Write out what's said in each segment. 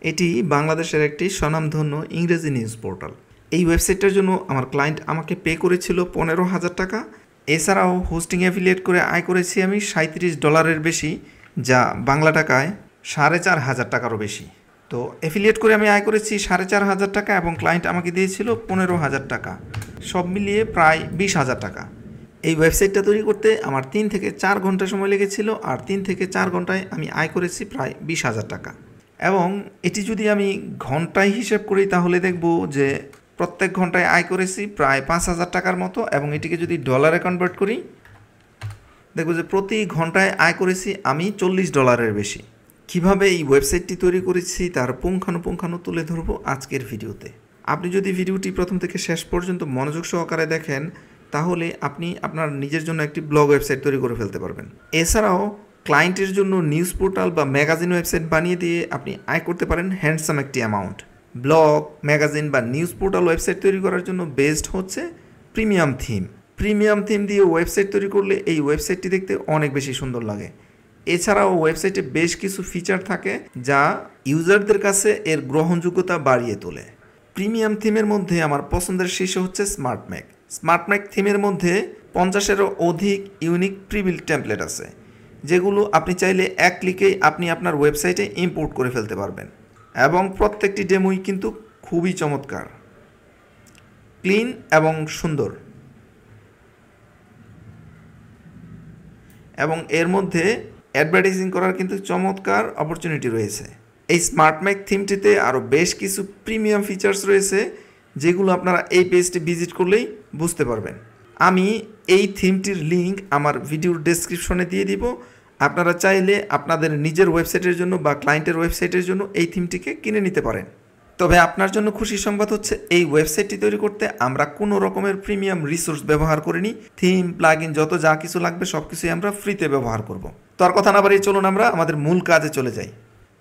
এটি বাংলাদেশের একটি স্বনামধন্য ইংরেজি নিউজ পোর্টাল। এই ওয়েবসাইটটার জন্য আমার ক্লায়েন্ট আমাকে পে করেছিল $15,000 টাকা। এছাড়াও হোস্টিং অ্যাফিলিয়েট করে আয় করেছি আমি $37 বেশি, যা বাংলা টাকায় 4,500 টাকারও বেশি। তো অ্যাফিলিয়েট করে আমি আয় করেছি 4,500 টাকা এবং ক্লায়েন্ট আমাকে দিয়েছিল $15,000 টাকা, সব মিলিয়ে প্রায় 20,000 টাকা। এই ওয়েবসাইটটা তৈরি করতে আমার 3 থেকে 4 ঘন্টা সময় লেগেছিল, আর 3 থেকে 4 ঘন্টায় আমি আয় করেছি প্রায় 20,000 টাকা। এবং এটি যদি আমি ঘন্টায় হিসেব করি তাহলে দেখব যে প্রত্যেক ঘন্টায় আয় করেছি প্রায় 5,000 টাকার মতো, এবং এটিকে যদি ডলারে কনভার্ট করি দেখব যে প্রতি ঘন্টায় আয় করেছি আমি $40 বেশি। কিভাবে এই ওয়েবসাইটটি তৈরি করেছি তার পুঙ্খানুপুঙ্খানু তুলে ধরব আজকের ভিডিওতে। আপনি যদি ভিডিওটি প্রথম থেকে শেষ পর্যন্ত মনোযোগ সহকারে দেখেন তাহলে আপনি আপনার নিজের জন্য একটি ব্লগ ওয়েবসাইট তৈরি করে ফেলতে পারবেন। এছাড়াও ক্লায়েন্টের জন্য নিউজ পোর্টাল বা ম্যাগাজিন ওয়েবসাইট বানিয়ে দিয়ে আপনি আয় করতে পারেন হ্যান্ডসাম একটি অ্যামাউন্ট। ব্লগ, ম্যাগাজিন বা নিউজ পোর্টাল ওয়েবসাইট তৈরি করার জন্য বেস্ট হচ্ছে প্রিমিয়াম থিম। প্রিমিয়াম থিম দিয়ে ওয়েবসাইট তৈরি করলে এই ওয়েবসাইটটি দেখতে অনেক বেশি সুন্দর লাগে। এছাড়াও ওয়েবসাইটে বেশ কিছু ফিচার থাকে যা ইউজারদের কাছে এর গ্রহণযোগ্যতা বাড়িয়ে তোলে। প্রিমিয়াম থিমের মধ্যে আমার পছন্দের শীর্ষ হচ্ছে স্মার্টম্যাক। স্মার্টম্যাক থিমের মধ্যে 50-এরও অধিক ইউনিক প্রিবিল্ট টেমপ্লেট আছে, যেগুলো আপনি চাইলে এক ক্লিকেই আপনি আপনার ওয়েবসাইটে ইম্পোর্ট করে ফেলতে পারবেন। এবং প্রত্যেকটি ডেমোই কিন্তু খুবই চমৎকার, ক্লিন এবং সুন্দর। এবং এর মধ্যে অ্যাডভার্টাইজিং করার কিন্তু চমৎকার অপরচুনিটি রয়েছে। এই স্মার্টম্যাক থিমটিতে আরও বেশ কিছু প্রিমিয়াম ফিচার্স রয়েছে, যেগুলো আপনারা এই পেজটি ভিজিট করলেই বুঝতে পারবেন। আমি এই থিমটির লিঙ্ক আমার ভিডিওর ডেসক্রিপশনে দিয়ে দিব। আপনারা চাইলে আপনাদের নিজের ওয়েবসাইটের জন্য বা ক্লায়েন্টের ওয়েবসাইটের জন্য এই থিমটিকে কিনে নিতে পারেন। তবে আপনার জন্য খুশির সংবাদ হচ্ছে এই ওয়েবসাইটটি তৈরি করতে আমরা কোনো রকমের প্রিমিয়াম রিসোর্স ব্যবহার করিনি। থিম, প্লাগইন যত যা কিছু লাগবে সব কিছুই আমরা ফ্রিতে ব্যবহার করব। তো আর কথা না বাড়িয়ে চলুন আমরা আমাদের মূল কাজে চলে যাই।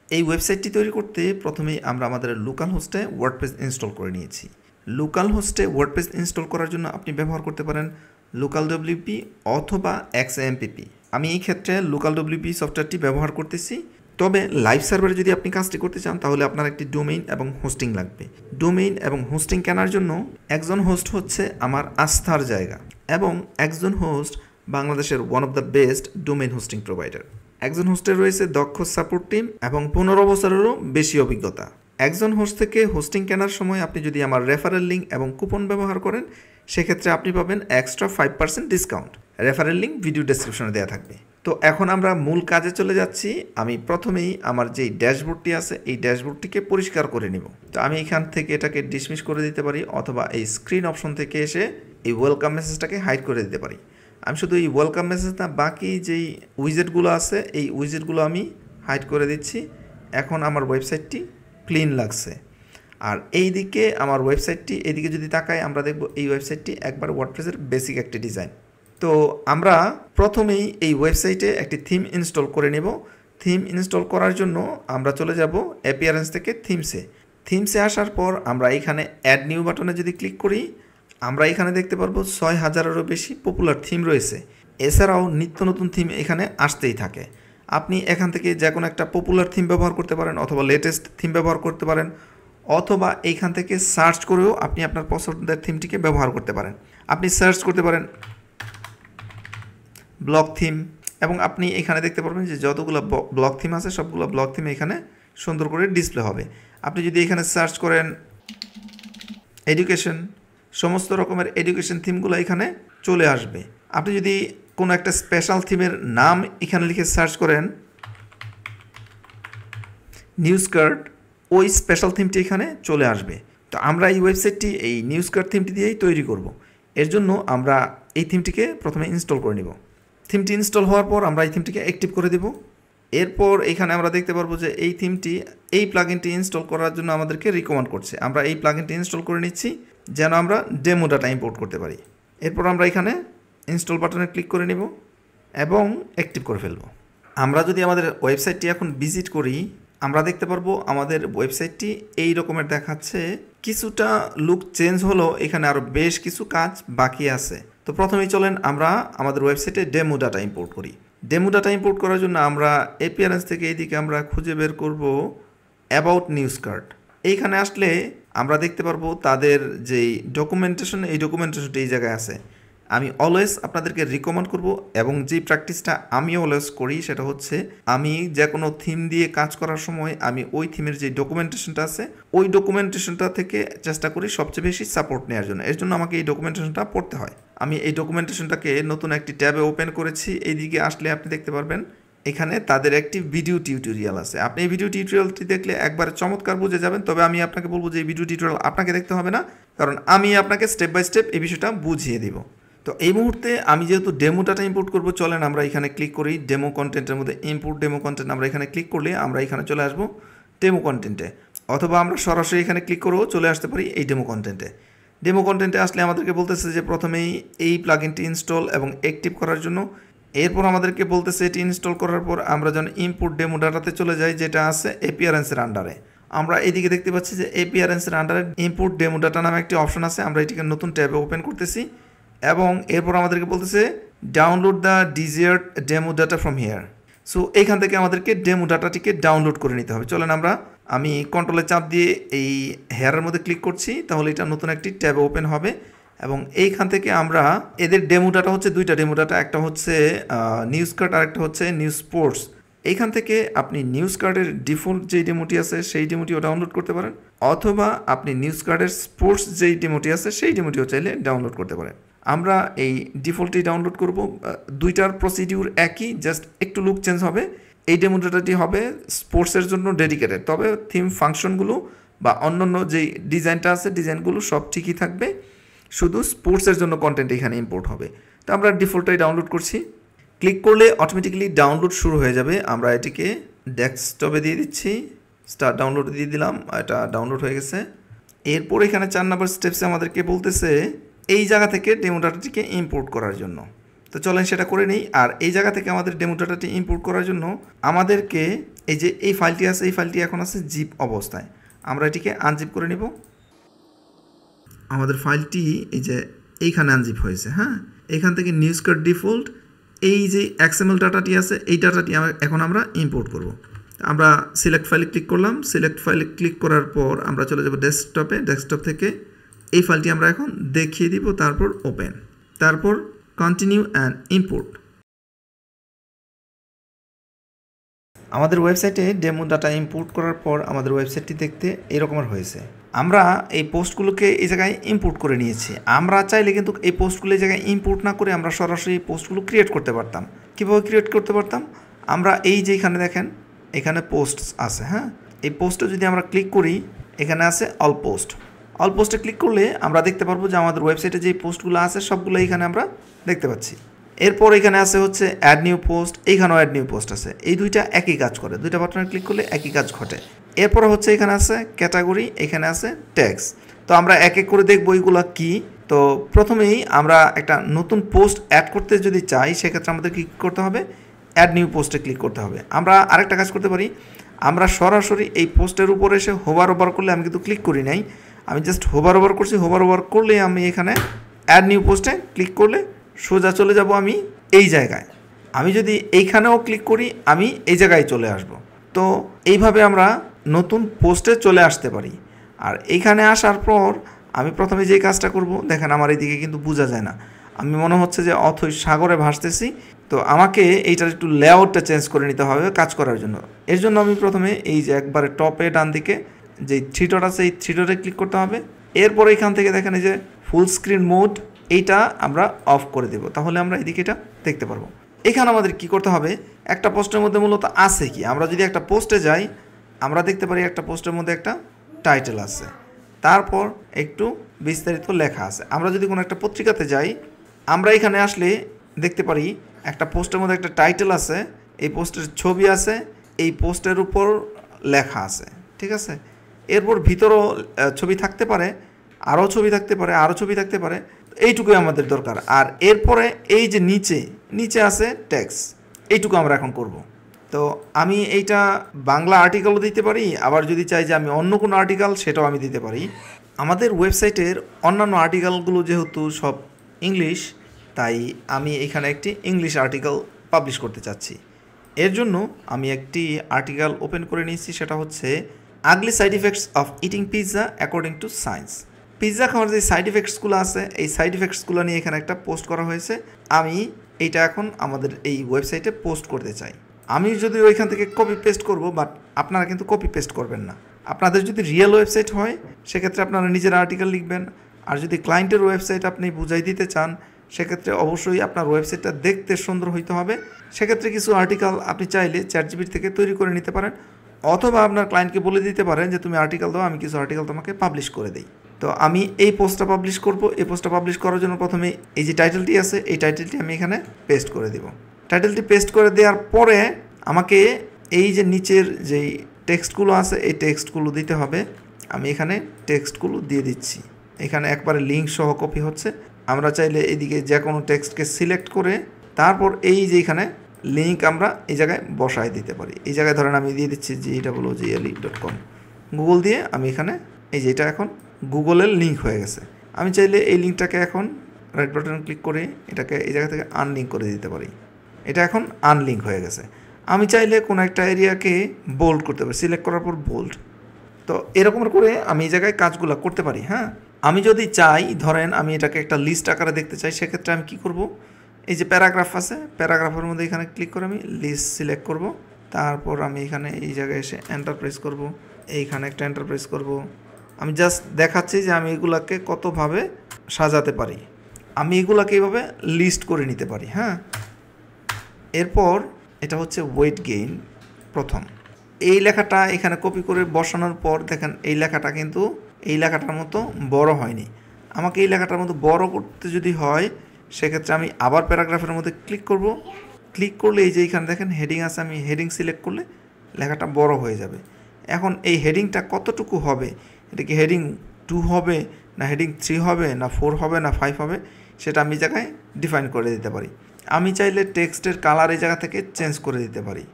এই ওয়েবসাইটটি তৈরি করতে প্রথমেই আমরা আমাদের লোকাল হোস্টে ওয়ার্ডপ্রেস ইনস্টল করে নিয়েছি। লোকাল হোস্টে ওয়ার্ডপ্রেস ইনস্টল করার জন্য আপনি ব্যবহার করতে পারেন লোকাল ডব্লিউপি অথবা এক্সএমপিপি। আমি এই ক্ষেত্রে লোকাল ডব্লিউপি সফটওয়্যারটি ব্যবহার করতেছি। তবে লাইভ সার্ভারে যদি আপনি কাজটি করতে চান তাহলে আপনার একটি ডোমেইন এবং হোস্টিং লাগবে। ডোমেইন এবং হোস্টিং কেনার জন্য একজন হোস্ট হচ্ছে আমার আস্থার জায়গা, এবং একজন হোস্ট বাংলাদেশের one of the best domain hosting provider. একজন হোস্টের রয়েছে দক্ষ সাপোর্ট টিম এবং 15 বছরেরও বেশি অভিজ্ঞতা। একজন হোস্ট থেকে হোস্টিং কেনার সময় আপনি যদি আমার রেফারেল লিঙ্ক এবং কুপন ব্যবহার করেন সেক্ষেত্রে আপনি পাবেন extra 5% discount. Referral link video ডেসক্রিপশনে দেওয়া থাকবে। তো এখন আমরা মূল কাজে চলে যাচ্ছি। আমি প্রথমেই আমার যেই ড্যাশবোর্ডটি আছে এই ড্যাশবোর্ডটিকে পরিষ্কার করে নিব। তো আমি এখান থেকে এটাকে ডিসমিস করে দিতে পারি, অথবা এই স্ক্রিন অপশন থেকে এসে এই ওয়েলকাম মেসেজটাকে হাইড করে দিতে পারি। আমি শুধু এই ওয়েলকাম মেসেজ না, বাকি যেই উইজেটগুলো আছে এই উইজেটগুলো আমি হাইড করে দিচ্ছি। এখন আমার ওয়েবসাইটটি ক্লিন লাগছে। আর এইদিকে আমার ওয়েবসাইটটি, এদিকে যদি তাকাই আমরা দেখব এই ওয়েবসাইটটি একবার ওয়ার্ডপ্রেসের বেসিক একটি ডিজাইন। তো আমরা প্রথমেই এই ওয়েবসাইটে একটি থিম ইনস্টল করে নেব। থিম ইনস্টল করার জন্য আমরা চলে যাব অ্যাপিয়ারেন্স থেকে থিমসে। থিমসে আসার পর আমরা এখানে অ্যাড নিউ বাটনে যদি ক্লিক করি আমরা এখানে দেখতে পারবো 6,000-এরও বেশি পপুলার থিম রয়েছে। এছাড়াও নিত্য নতুন থিম এখানে আসতেই থাকে। আপনি এখান থেকে যে কোনো একটা পপুলার থিম ব্যবহার করতে পারেন, অথবা লেটেস্ট থিম ব্যবহার করতে পারেন, অথবা এইখান থেকে সার্চ করেও আপনি আপনার পছন্দের থিমটিকে ব্যবহার করতে পারেন। আপনি সার্চ করতে পারেন ব্লক থিম, এবং আপনি এখানে দেখতে পারবেন যে যতগুলো ব্লক থিম আছে সবগুলো ব্লক থিম এখানে সুন্দর করে ডিসপ্লে হবে। আপনি যদি এখানে সার্চ করেন এডুকেশন, সমস্ত রকমের এডুকেশন থিমগুলো এখানে চলে আসবে। আপনি যদি কোনো একটা স্পেশাল থিমের নাম এখানে লিখে সার্চ করেন নিউজ কার্ড, ওই স্পেশাল থিমটি এখানে চলে আসবে। তো আমরা এই ওয়েবসাইটটি এই নিউজ কার্ড থিমটি দিয়েই তৈরি করব। এর জন্য আমরা এই থিমটিকে প্রথমে ইনস্টল করে নিব। থিমটি ইনস্টল হওয়ার পর আমরা এই থিমটিকে অ্যাক্টিভ করে দেব। এরপর এখানে আমরা দেখতে পারবো যে এই থিমটি, এই প্লাগইনটি ইনস্টল করার জন্য আমাদেরকে রিকমেন্ড করছে। আমরা এই প্লাগইনটি ইনস্টল করে নিচ্ছি যেন আমরা ডেমো ডাটা ইম্পোর্ট করতে পারি। এরপর আমরা এখানে ইনস্টল বাটনে ক্লিক করে নেব এবং অ্যাক্টিভ করে ফেলব। আমরা যদি আমাদের ওয়েবসাইটটি এখন ভিজিট করি আমরা দেখতে পারবো আমাদের ওয়েবসাইটটি এই রকমের দেখাচ্ছে। কিছুটা লুক চেঞ্জ হলো, এখানে আরও বেশ কিছু কাজ বাকি আছে। তো প্রথমেই চলেন আমরা আমাদের ওয়েবসাইটে ডেমো ডাটা ইম্পোর্ট করি। ডেমো ডাটা ইম্পোর্ট করার জন্য আমরা অ্যাপিয়ারেন্স থেকে এইদিকে আমরা খুঁজে বের করব অ্যাবাউট নিউজ কার্ড। এইখানে আসলে আমরা দেখতে পারবো তাদের যেই ডকুমেন্টেশন, এই ডকুমেন্টেশনটা এই জায়গায় আছে। আমি অলওয়েজ আপনাদেরকে রিকমেন্ড করব এবং যেই প্র্যাকটিসটা আমি অলওয়েজ করি সেটা হচ্ছে আমি যে কোনো থিম দিয়ে কাজ করার সময় আমি ওই থিমের যে ডকুমেন্টেশনটা আছে ওই ডকুমেন্টেশনটা থেকে চেষ্টা করি সবচেয়ে বেশি সাপোর্ট নেওয়ার জন্য। এর জন্য আমাকে এই ডকুমেন্টেশনটা পড়তে হয়। আমি এই ডকুমেন্টেশনটাকে নতুন একটি ট্যাবে ওপেন করেছি। এইদিকে আসলে আপনি দেখতে পারবেন এখানে তাদের একটি ভিডিও টিউটোরিয়াল আছে। আপনি এই ভিডিও টিউটোরিয়ালটি দেখলে একবারে চমৎকার বুঝে যাবেন। তবে আমি আপনাকে বলবো যে এই ভিডিও টিউটোরিয়াল আপনাকে দেখতে হবে না, কারণ আমি আপনাকে স্টেপ বাই স্টেপ এই বিষয়টা বুঝিয়ে দিব। তো এই মুহূর্তে আমি যেহেতু ডেমো ডাটা ইম্পোর্ট করব, চলেন আমরা এখানে ক্লিক করি ডেমো কন্টেন্টের মধ্যে ইম্পোর্ট ডেমো কন্টেন্ট। আমরা এখানে ক্লিক করলে আমরা এখানে চলে আসবো ডেমো কন্টেন্টে, অথবা আমরা সরাসরি এখানে ক্লিক করেও চলে আসতে পারি এই ডেমো কন্টেন্টে। ডেমো কন্টেন্টে আসলে আমাদেরকে বলতেছে যে প্রথমেই এই প্লাগইনটি ইনস্টল এবং অ্যাক্টিভ করার জন্য। এরপর আমাদেরকে বলতেছে এটি ইনস্টল করার পর আমরা যেন ইম্পোর্ট ডেমো ডাটাতে চলে যাই, যেটা আছে এপিয়ারেন্সের আন্ডারে। আমরা এদিকে দেখতে পাচ্ছি যে এপিয়ারেন্সের আন্ডারে ইম্পোর্ট ডেমো ডাটা নামে একটি অপশন আছে। আমরা এটিকে নতুন ট্যাবে ওপেন করতেছি এবং এরপর আমাদেরকে বলতেছে download the desired demo data from here. So এইখান থেকে আমাদেরকে ডেমো ডাটাটিকে ডাউনলোড করে নিতে হবে। চলেন আমি কন্ট্রোলে চাপ দিয়ে এই হেয়ারের মধ্যে ক্লিক করছি, তাহলে এটা নতুন একটি ট্যাবে ওপেন হবে এবং এইখান থেকে আমরা এদের ডেমো ডাটা হচ্ছে দুইটা ডেমো ডাটা, একটা হচ্ছে নিউজ কার্ড আর একটা হচ্ছে নিউজ স্পোর্টস। এইখান থেকে আপনি নিউজ কার্ডের ডিফল্ট যেই ডেমোটি আছে সেই ডেমোটিও ডাউনলোড করতে পারেন, অথবা আপনি নিউজ কার্ডের স্পোর্টস যেই ডেমোটি আছে সেই ডেমোটিও চাইলে ডাউনলোড করতে পারেন। আমরা এই ডিফল্টটি ডাউনলোড করব। দুইটার প্রসিডিউর একই, জাস্ট একটু লুক চেঞ্জ হবে। এই ডেমো ডাটাটি হবে স্পোর্টসের জন্য ডেডিকেটেড, তবে থিম ফাংশনগুলো বা অন্যান্য যেই ডিজাইনটা আছে ডিজাইনগুলো সব ঠিকই থাকবে, শুধু স্পোর্টসের জন্য কন্টেন্ট এখানে ইম্পোর্ট হবে। তো আমরা ডিফল্টটাই ডাউনলোড করছি। ক্লিক করলে অটোমেটিক্যালি ডাউনলোড শুরু হয়ে যাবে। আমরা এটিকে ডেস্কটপে দিয়ে দিচ্ছি, স্টার্ট ডাউনলোড দিয়ে দিলাম, এটা ডাউনলোড হয়ে গেছে। এরপর এখানে 4 নম্বর স্টেপসে আমাদেরকে বলতেছে এই জায়গা থেকে ডেমো ডাটাটিকে ইম্পোর্ট করার জন্য। তো চলেন সেটা করে নিই। আর এই জায়গা থেকে আমাদের ডেমো ডাটাটি ইম্পোর্ট করার জন্য আমাদেরকে এই যে এই ফাইলটি আছে, এই ফাইলটি এখন আছে জিপ অবস্থায়। আমরা এটিকে আনজিপ করে নিব। আমাদের ফাইলটি এই যে এইখানে আনজিপ হয়েছে। হ্যাঁ, এখান থেকে নিউজ কার্ড ডিফল্ট এই যে XML ডাটাটি আছে এই ডাটাটি এখন আমরা ইম্পোর্ট করব। আমরা সিলেক্ট ফাইলে ক্লিক করলাম। সিলেক্ট ফাইলে ক্লিক করার পর আমরা চলে যাব ডেস্কটপে। ডেস্কটপ থেকে এই ফাইলটি আমরা এখন দেখিয়ে দিব, তারপর ওপেন, তারপর কন্টিনিউ অ্যান্ড ইম্পোর্ট। আমাদের ওয়েবসাইটে ডেমো ডাটা ইম্পোর্ট করার পর আমাদের ওয়েবসাইটটি দেখতে এরকমের হয়েছে। আমরা এই পোস্টগুলোকে এই জায়গায় ইম্পোর্ট করে নিয়েছি। আমরা চাইলে কিন্তু এই পোস্টগুলো এই জায়গায় ইম্পোর্ট না করে আমরা সরাসরি পোস্টগুলো ক্রিয়েট করতে পারতাম। কীভাবে ক্রিয়েট করতে পারতাম? আমরা এই যে এখানে দেখেন এখানে পোস্ট আছে। হ্যাঁ, এই পোস্টে যদি আমরা ক্লিক করি এখানে আছে অল পোস্ট। অল পোস্টে ক্লিক করলে আমরা দেখতে পারবো যে আমাদের ওয়েবসাইটে যে পোস্টগুলো আছে সবগুলো এখানে আমরা দেখতে পাচ্ছি। এরপর এখানে আছে হচ্ছে অ্যাড নিউ পোস্ট, এইখানেও অ্যাড নিউ পোস্ট আছে। এই দুইটা একই কাজ করে, দুইটা বাটনে ক্লিক করলে একই কাজ ঘটে। এরপর হচ্ছে এখানে আছে ক্যাটাগরি, এখানে আছে ট্যাগস। তো আমরা এক এক করে দেখবো এইগুলো কী। তো প্রথমেই আমরা একটা নতুন পোস্ট অ্যাড করতে যদি চাই সেক্ষেত্রে আমাদের কী করতে হবে? অ্যাড নিউ পোস্টে ক্লিক করতে হবে। আমরা আরেকটা কাজ করতে পারি, আমরা সরাসরি এই পোস্টের উপর এসে হোভার ওভার করলে, আমি কিন্তু ক্লিক করি নাই, আমি জাস্ট হোভার ওভার করছি। হোভার ওভার করলে আমি এখানে অ্যাড নিউ পোস্টে ক্লিক করলে সোজা চলে যাব আমি এই জায়গায়। আমি যদি এইখানেও ক্লিক করি আমি এই জায়গায় চলে আসব। তো এইভাবে আমরা নতুন পোস্টে চলে আসতে পারি। আর এইখানে আসার পর আমি প্রথমে যে কাজটা করব, দেখেন আমার এইদিকে কিন্তু বোঝা যায় না, আমি মনে হচ্ছে যে অথই সাগরে ভাসতেছি। তো আমাকে এইটার একটু লেআউটটা চেঞ্জ করে নিতে হবে কাজ করার জন্য। এর জন্য আমি প্রথমে এই যে একবারে টপে ডান দিকে যে থ্রি ডট আছে এই থ্রি ডটে ক্লিক করতে হবে। এরপর এখান থেকে দেখেন এই যে ফুল স্ক্রিন মোড, এইটা আমরা অফ করে দেব, তাহলে আমরা এদিকে এটা দেখতে পারবো। এখানে আমাদের কি করতে হবে, একটা পোস্টের মধ্যে মূলত আছে কি, আমরা যদি একটা পোস্টে যাই আমরা দেখতে পারি একটা পোস্টের মধ্যে একটা টাইটেল আছে, তারপর একটু বিস্তারিত লেখা আছে। আমরা যদি কোনো একটা পত্রিকাতে যাই আমরা এখানে আসলে দেখতে পারি একটা পোস্টের মধ্যে একটা টাইটেল আছে, এই পোস্টের ছবি আছে, এই পোস্টের উপর লেখা আছে, ঠিক আছে। এরপর ভিতরও ছবি থাকতে পারে, আরও ছবি থাকতে পারে, আরও ছবি থাকতে পারে, এইটুকুই আমাদের দরকার। আর এরপরে এই যে নিচে আছে ট্যাক্স, এইটুকু আমরা এখন করব। তো আমি এইটা বাংলা আর্টিকেলও দিতে পারি, আবার যদি চাই যে আমি অন্য কোনো আর্টিকেল সেটাও আমি দিতে পারি। আমাদের ওয়েবসাইটের অন্যান্য আর্টিকেলগুলো যেহেতু সব ইংলিশ, তাই আমি এখানে একটি ইংলিশ আর্টিকেল পাবলিশ করতে চাচ্ছি। এর জন্য আমি একটি আর্টিকেল ওপেন করে নিয়েছি, সেটা হচ্ছে ugly side effects of eating pizza according to science. Pizza খাওয়ার যে সাইড ইফেক্টসগুলো আছে এই সাইড ইফেক্টসগুলো নিয়ে এখানে একটা পোস্ট করা হয়েছে। আমি এইটা এখন আমাদের এই ওয়েবসাইটে পোস্ট করতে চাই। আমি যদি ওইখান থেকে কপি পেস্ট করব, বাট আপনারা কিন্তু কপি পেস্ট করবেন না। আপনাদের যদি রিয়েল ওয়েবসাইট হয় সেক্ষেত্রে আপনারা নিজের আর্টিকেল লিখবেন, আর যদি ক্লায়েন্টের ওয়েবসাইট আপনি বুঝাই দিতে চান সেক্ষেত্রে অবশ্যই আপনার ওয়েবসাইটটা দেখতে সুন্দর হইতে হবে। সেক্ষেত্রে কিছু আর্টিকেল আপনি চাইলে চ্যাটজিপিটি থেকে তৈরি করে নিতে পারেন, অথবা আপনার ক্লায়েন্টকে বলে দিতে পারেন যে তুমি আর্টিকেল দাও, আমি কিছু আর্টিকেল তোমাকে পাবলিশ করে দিই। তো আমি এই পোস্টটা পাবলিশ করব। এই পোস্টটা পাবলিশ করার জন্য প্রথমে এই যে টাইটেলটি আছে এই টাইটেলটি আমি এখানে পেস্ট করে দেব। টাইটেলটি পেস্ট করে দেওয়ার পরে আমাকে এই যে নিচের যেই টেক্সটগুলো আছে এই টেক্সটগুলো দিতে হবে। আমি এখানে টেক্সটগুলো দিয়ে দিচ্ছি। এখানে একবারে লিঙ্ক সহ কপি হচ্ছে। আমরা চাইলে এদিকে যে কোনো টেক্সটকে সিলেক্ট করে তারপর এই যে এখানে লিঙ্ক আমরা এই জায়গায় বসায় দিতে পারি। এই জায়গায় ধরেন আমি দিয়ে দিচ্ছি GWGLE.com, গুগল দিয়ে আমি এখানে এই যে এটা এখন গুগলের লিঙ্ক হয়ে গেছে। আমি চাইলে এই লিঙ্কটাকে এখন রাইট বাটন ক্লিক করে এটাকে এই জায়গা থেকে আনলিঙ্ক করে দিতে পারি। এটা এখন আনলিঙ্ক হয়ে গেছে। আমি চাইলে কোনো একটা এরিয়াকে বোল্ড করতে পারি, সিলেক্ট করার পর বোল্ড। তো এরকম করে আমি এই জায়গায় কাজগুলো করতে পারি। হ্যাঁ, আমি যদি চাই ধরেন আমি এটাকে একটা লিস্ট আকারে দেখতে চাই, সেক্ষেত্রে আমি কি করব, এই যে প্যারাগ্রাফ আছে প্যারাগ্রাফের মধ্যে এখানে ক্লিক করে আমি লিস্ট সিলেক্ট করব। তারপর আমি এখানে এই জায়গায় এসে এন্টার প্রেস করব, এইখানে একটা এন্টার প্রেস করব। আমি জাস্ট দেখাচ্ছি যে আমি এগুলাকে কতভাবে সাজাতে পারি। আমি এগুলাকে এইভাবে লিস্ট করে নিতে পারি। হ্যাঁ, এরপর এটা হচ্ছে ওয়েট গেইন। প্রথম এই লেখাটা এখানে কপি করে বসানোর পর দেখেন এই লেখাটা কিন্তু এই লেখাটার মতো বড় হয়নি। আমাকে এই লেখাটার মতো বড় করতে যদি হয় সেক্ষেত্রে আমি আবার প্যারাগ্রাফের মধ্যে ক্লিক করব। ক্লিক করলে এই যে এখানে দেখেন হেডিং আছে, আমি হেডিং সিলেক্ট করলে লেখাটা বড় হয়ে যাবে। এখন এই হেডিংটা কতটুকু হবে, এটা কি হেডিং 2 হবে না হেডিং 3 হবে না 4 হবে না 5 হবে, সেটা আমি এই জায়গায় ডিফাইন করে দিতে পারি। আমি চাইলে টেক্সটের কালার এই জায়গা থেকে চেঞ্জ করে দিতে পারি।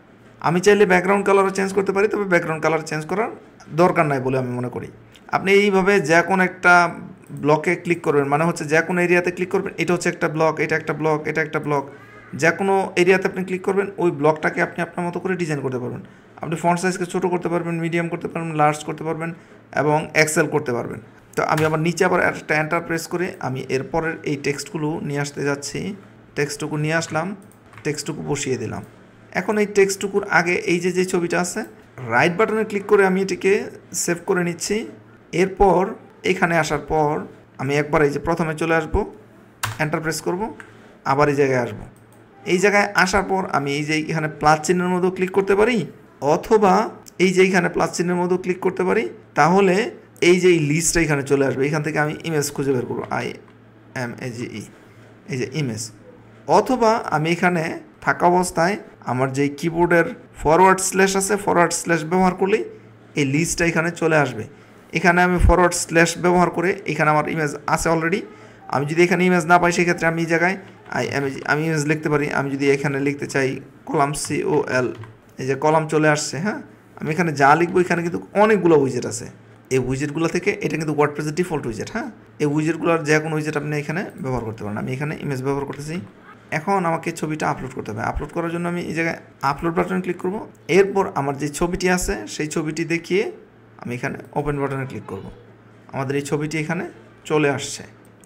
আমি চাইলে ব্যাকগ্রাউন্ড কালারও চেঞ্জ করতে পারি, তবে ব্যাকগ্রাউন্ড কালার চেঞ্জ করার দরকার নাই বলে আমি মনে করি। আপনি এইভাবে যে কোনো একটা ব্লকে ক্লিক করবেন, মানে হচ্ছে যে কোনো এরিয়াতে ক্লিক করবেন, এটা হচ্ছে একটা ব্লক, এটা একটা ব্লক, এটা একটা ব্লক, যে কোনো এরিয়াতে আপনি ক্লিক করবেন ওই ব্লকটাকে আপনি আপনার মতো করে ডিজাইন করতে পারবেন। আপনি ফন্ট সাইজকে ছোটো করতে পারবেন, মিডিয়াম করতে পারবেন, লার্জ করতে পারবেন এবং এক্সেল করতে পারবেন। তো আমি আবার নিচে আবার একটা এন্টার প্রেস করে আমি এরপরের এই টেক্সটগুলো নিয়ে আসতে যাচ্ছি। টেক্সটটুকু নিয়ে আসলাম, টেক্সটটুকু বসিয়ে দিলাম। এখন এই টেক্সটটুকুর আগে এই যে ছবিটা আছে রাইট বাটনে ক্লিক করে আমি এটিকে সেভ করে নিচ্ছি। এরপর এখানে আসার পর আমি একবার এই যে প্রথমে চলে আসব, এন্টার প্রেস করব, আবার এই জায়গায় আসব। এই জায়গায় আসার পর আমি এই যে এখানে প্লাস চিহ্নের মধ্যেও ক্লিক করতে পারি, অথবা এই যে এখানে প্লাস চিহ্নের মধ্যেও ক্লিক করতে পারি। তাহলে এই যে লিস্টটা এখানে চলে আসবে। এখান থেকে আমি ইমেজ খুঁজে বের করবো, IMAGE, এই যে ইমেজ। অথবা আমি এখানে থাকা অবস্থায় আমার যেই কিবোর্ডের ফরওয়ার্ড স্ল্যাশ আছে ফরওয়ার্ড স্ল্যাশ ব্যবহার করলেই এই লিস্টটা এখানে চলে আসবে। এখানে আমি ফরওয়ার্ড স্ল্যাশ ব্যবহার করে এখানে আমার ইমেজ আছে অলরেডি। আমি যদি এখানে ইমেজ না পাই সেক্ষেত্রে আমি এই জায়গায় আমি ইমেজ লিখতে পারি। আমি যদি এখানে লিখতে চাই কলাম COL, এই যে কলাম চলে আসছে। হ্যাঁ, আমি এখানে যা লিখবো এখানে কিন্তু অনেকগুলো উইজেট আছে। এই উইজেটগুলো থেকে এটা কিন্তু ওয়ার্ডপ্রেসের ডিফল্ট উইজেট। হ্যাঁ, এই উইজেটগুলোর যে কোনো উইজেট আপনি এখানে ব্যবহার করতে পারেন। আমি এখানে ইমেজ ব্যবহার করতেছি। এখন আমাকে ছবিটা আপলোড করতে হবে। আপলোড করার জন্য আমি এই জায়গায় আপলোড বাটনে ক্লিক করব। এরপর আমার যে ছবিটি আছে সেই ছবিটি দেখিয়ে আমি এখানে ওপেন বাটনে ক্লিক করব। আমাদের এই ছবিটি এখানে চলে আসছে।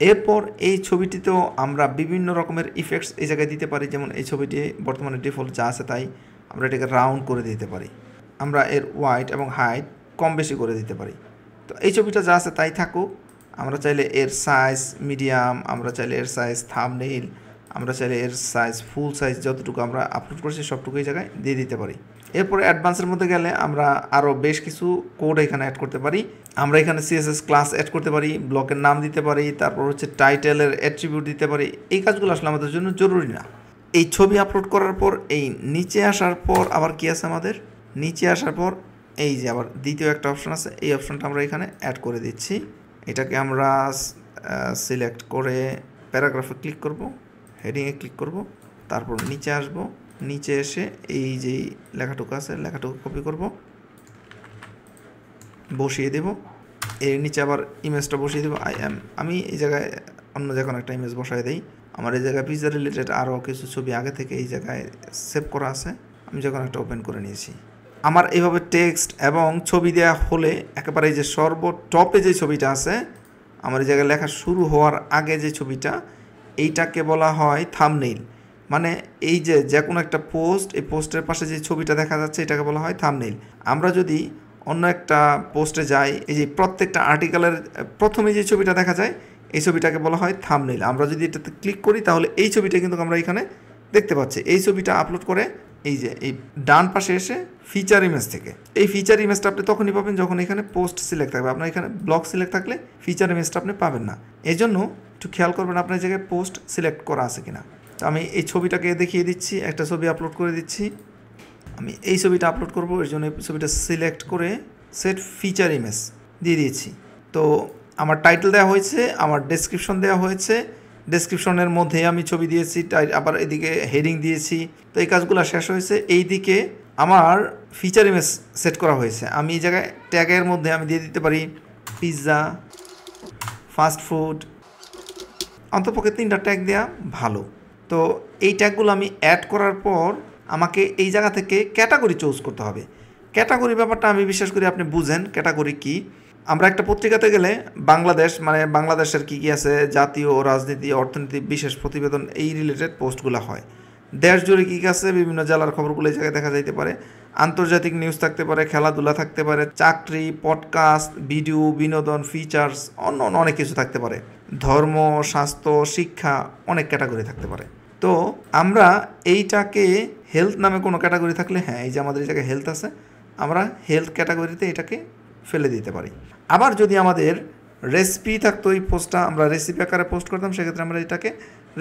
এরপর এই ছবিটিতেও আমরা বিভিন্ন রকমের ইফেক্টস এই জায়গায় দিতে পারি। যেমন এই ছবিটি বর্তমানে ডিফল্ট যা আছে তাই আমরা এটাকে রাউন্ড করে দিতে পারি। আমরা এর ওয়াইড এবং হাইট কম বেশি করে দিতে পারি। তো এই ছবিটা যা আছে তাই থাকুক। আমরা চাইলে এর সাইজ মিডিয়াম, আমরা চাইলে এর সাইজ থাম্বনেইল, আমরা চাইলে এর সাইজ ফুল সাইজ যতটুকু আমরা আপলোড করছি সবটুকু এই জায়গায় দিয়ে দিতে পারি। এরপরে অ্যাডভান্সের মধ্যে গেলে আমরা আরও বেশ কিছু কোড এখানে অ্যাড করতে পারি। আমরা এখানে CSS ক্লাস অ্যাড করতে পারি, ব্লকের নাম দিতে পারি, তারপর হচ্ছে টাইটেলের অ্যাট্রিবিউট দিতে পারি। এই কাজগুলো আসলে আমাদের জন্য জরুরি না। এই ছবি আপলোড করার পর এই নিচে আসার পর আবার কি আছে, আমাদের নিচে আসার পর এই যে আবার দ্বিতীয় একটা অপশন আছে, এই অপশনটা আমরা এখানে অ্যাড করে দিচ্ছি। এটাকে আমরা সিলেক্ট করে প্যারাগ্রাফে ক্লিক করব, হেডিংয়ে ক্লিক করব, তারপর নিচে আসব। নিচে এসে এই যে লেখাটুকু আছে লেখাটুকু কপি করব, বসিয়ে দেব। এর নিচে আবার ইমেজটা বসিয়ে দেবো। আমি এই জায়গায় অন্য যে কোনো একটা ইমেজ বসাই দিই। আমার এই জায়গায় পিৎজা রিলেটেড আরও কিছু ছবি আগে থেকে এই জায়গায় সেভ করা আছে, আমি যখন একটা ওপেন করে নিয়েছি। আমার এইভাবে টেক্সট এবং ছবি দেওয়া হলে একেবারে এই যে টপে যে ছবিটা আছে, আমার এই জায়গায় লেখা শুরু হওয়ার আগে যে ছবিটা, এইটাকে বলা হয় থাম্বনেইল। মানে এই যে কোনো একটা পোস্ট, এই পোস্টের পাশে যে ছবিটা দেখা যাচ্ছে এটাকে বলা হয় থাম্বনেইল। আমরা যদি অন্য একটা পোস্টে যাই, এই যে প্রত্যেকটা আর্টিকেলের প্রথমে যে ছবিটা দেখা যায় এই ছবিটাকে বলা হয় থাম্বনেইল। আমরা যদি এটাতে ক্লিক করি তাহলে এই ছবিটা কিন্তু আমরা এখানে দেখতে পাচ্ছি। এই ছবিটা আপলোড করে এই যে এই ডান পাশে এসে ফিচার ইমেজ থেকে, এই ফিচার ইমেজটা আপনি তখনই পাবেন যখন এখানে পোস্ট সিলেক্ট থাকবে। আপনার এখানে ব্লক সিলেক্ট থাকলে ফিচার ইমেজটা আপনি পাবেন না। এই জন্য একটু খেয়াল করবেন আপনার জায়গায় পোস্ট সিলেক্ট করা আছে কিনা। তো আমি এই ছবিটাকে দেখিয়ে দিচ্ছি, একটা ছবি আপলোড করে দিচ্ছি। আমি এই ছবিটা আপলোড করব, এর জন্য এই ছবিটা সিলেক্ট করে সেট ফিচার ইমেজ দিয়ে দিয়েছি। তো আমার টাইটেল দেওয়া হয়েছে, আমার ডেসক্রিপশন দেওয়া হয়েছে, ডেসক্রিপশনের মধ্যে আমি ছবি দিয়েছি, আবার এদিকে হেডিং দিয়েছি। তো এই কাজগুলো শেষ হয়েছে। এই দিকে আমার ফিচার ইমেজ সেট করা হয়েছে। আমি এই জায়গায় ট্যাগের মধ্যে আমি দিয়ে দিতে পারি পিৎজা, ফাস্ট ফুড, অন্তপক্ষে 3টা ট্যাগ দেওয়া ভালো। তো এই ট্যাগগুলো আমি অ্যাড করার পর আমাকে এই জায়গা থেকে ক্যাটাগরি চুজ করতে হবে। ক্যাটাগরি ব্যাপারটা আমি বিশ্বাস করি আপনি বুঝেন ক্যাটাগরি কি। আমরা একটা পত্রিকাতে গেলে বাংলাদেশ, মানে বাংলাদেশের কী কী আছে, জাতীয়, রাজনীতি, অর্থনীতি, বিশেষ প্রতিবেদন, এই রিলেটেড পোস্টগুলো হয়। দেশ জুড়ে কী কী আছে, বিভিন্ন জেলার খবরগুলো এই জায়গায় দেখা যাইতে পারে। আন্তর্জাতিক নিউজ থাকতে পারে, খেলাধুলা থাকতে পারে, চাকরি, পডকাস্ট, ভিডিও, বিনোদন, ফিচার্স, অন্য অনেক কিছু থাকতে পারে। ধর্ম, স্বাস্থ্য, শিক্ষা, অনেক ক্যাটাগরি থাকতে পারে। তো আমরা এইটাকে হেলথ নামে কোনো ক্যাটাগরি থাকলে, হ্যাঁ এই যে আমাদের এই জায়গায় হেলথ আছে, আমরা হেলথ ক্যাটাগরিতে এটাকে ফেলে দিতে পারি। আবার যদি আমাদের রেসিপি থাকতো, এই পোস্টটা আমরা রেসিপি আকারে পোস্ট করতাম, সেক্ষেত্রে আমরা এটাকে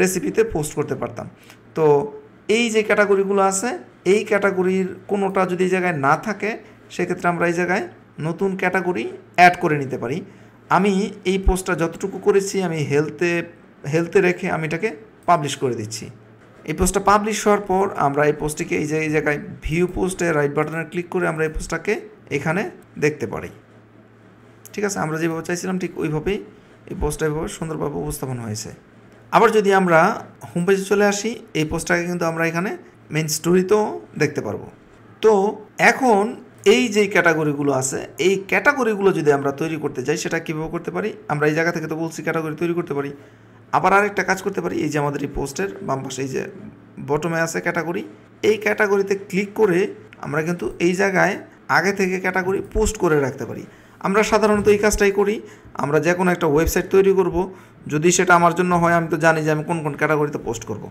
রেসিপিতে পোস্ট করতে পারতাম। তো এই যে ক্যাটাগরিগুলো আছে, এই ক্যাটাগরির কোনোটা যদি এই জায়গায় না থাকে, সেক্ষেত্রে আমরা এই জায়গায় নতুন ক্যাটাগরি অ্যাড করে নিতে পারি। আমি এই পোস্টটা যতটুকু করেছি আমি হেলথে রেখে আমি এটাকে পাবলিশ করে দিচ্ছি। এই পোস্টটা পাবলিশ হওয়ার পর আমরা এই পোস্টটিকে এই জায়গায় ভিউ পোস্টে রাইট বাটনে ক্লিক করে আমরা এই পোস্টটাকে এখানে দেখতে পারি। ঠিক আছে, আমরা যেভাবে চাইছিলাম ঠিক ওইভাবেই এই পোস্টটা এভাবে সুন্দরভাবে উপস্থাপন হয়েছে। আবার যদি আমরা হোম পেজে চলে আসি, এই পোস্টটাকে কিন্তু আমরা এখানে মেইন স্টোরিতেও দেখতে পারবো। তো এখন এই যে ক্যাটাগরিগুলো আছে, এই ক্যাটাগরিগুলো যদি আমরা তৈরি করতে চাই, সেটা কীভাবে করতে পারি? আমরা এই জায়গা থেকে তো বলছি ক্যাটাগরি তৈরি করতে পারি। আবার আরেকটা কাজ করতে পারি, এই যে আমাদের এই পোস্টের বাম পাশে এই যে বটমে আছে ক্যাটাগরি, এই ক্যাটাগরিতে ক্লিক করে আমরা কিন্তু এই জায়গায় আগে থেকে ক্যাটাগরি পোস্ট করে রাখতে পারি। আমরা সাধারণত এই কাজটাই করি। আমরা যে কোনো একটা ওয়েবসাইট তৈরি করব, যদি সেটা আমার জন্য হয়, আমি তো জানি যে আমি কোন কোন ক্যাটাগরিতে পোস্ট করব।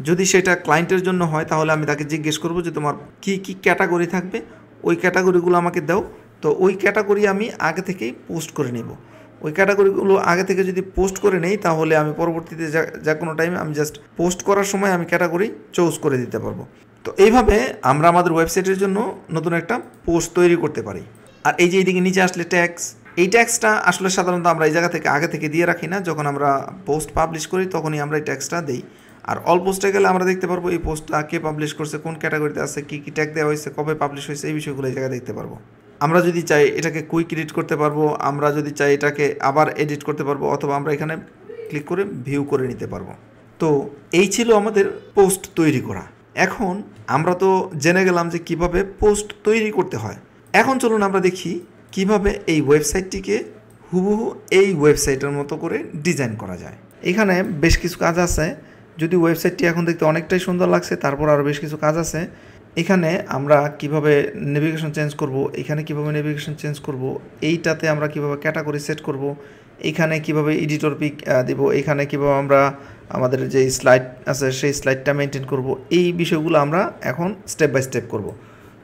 যদি সেটা ক্লায়েন্টের জন্য হয়, তাহলে আমি তাকে জিজ্ঞেস করব যে তোমার কী কী ক্যাটাগরি থাকবে, ওই ক্যাটাগরিগুলো আমাকে দাও। তো ওই ক্যাটাগরি আমি আগে থেকেই পোস্ট করে নেব। ওই ক্যাটাগরিগুলো আগে থেকে যদি পোস্ট করে নেই, তাহলে আমি পরবর্তীতে যা কোনো টাইমে আমি জাস্ট পোস্ট করার সময় আমি ক্যাটাগরি চুজ করে দিতে পারবো। তো এইভাবে আমরা আমাদের ওয়েবসাইটের জন্য নতুন একটা পোস্ট তৈরি করতে পারি। আর এই যে এইদিকে নিচে আসলে ট্যাক্স, এই ট্যাক্সটা আসলে সাধারণত আমরা এই জায়গা থেকে আগে থেকে দিয়ে রাখি না, যখন আমরা পোস্ট পাবলিশ করি তখনই আমরা এই ট্যাক্সটা দিই। আর অল পোস্টে গেলে আমরা দেখতে পারবো এই পোস্টটা কে পাবলিশ করছে, কোন ক্যাটাগরিতে আছে, কী কী ট্যাগ দেওয়া হয়েছে, কবে পাবলিশ হয়েছে, এই বিষয়গুলো এই জায়গায় দেখতে পারবো। আমরা যদি চাই এটাকে কুইক এডিট করতে পারবো, আমরা যদি চাই এটাকে আবার এডিট করতে পারবো, অথবা আমরা এখানে ক্লিক করে ভিউ করে নিতে পারবো। তো এই ছিল আমাদের পোস্ট তৈরি করা। এখন আমরা তো জেনে গেলাম যে কিভাবে পোস্ট তৈরি করতে হয়। এখন চলুন আমরা দেখি কিভাবে এই ওয়েবসাইটটিকে হুবহু এই ওয়েবসাইটের মতো করে ডিজাইন করা যায়। এখানে বেশ কিছু কাজ আছে। যদি ওয়েবসাইটটি এখন দেখতে অনেকটাই সুন্দর লাগছে, তারপর আরও বেশ কিছু কাজ আছে। এখানে আমরা কিভাবে নেভিগেশন চেঞ্জ করব, এখানে কিভাবে নেভিগেশন চেঞ্জ করব, এইটাতে আমরা কিভাবে ক্যাটাগরি সেট করব, এখানে কিভাবে এডিটর পিক দিব, এখানে কিভাবে আমরা আমাদের যে স্লাইড আছে সেই স্লাইডটা মেনটেন করব, এই বিষয়গুলো আমরা এখন স্টেপ বাই স্টেপ করব।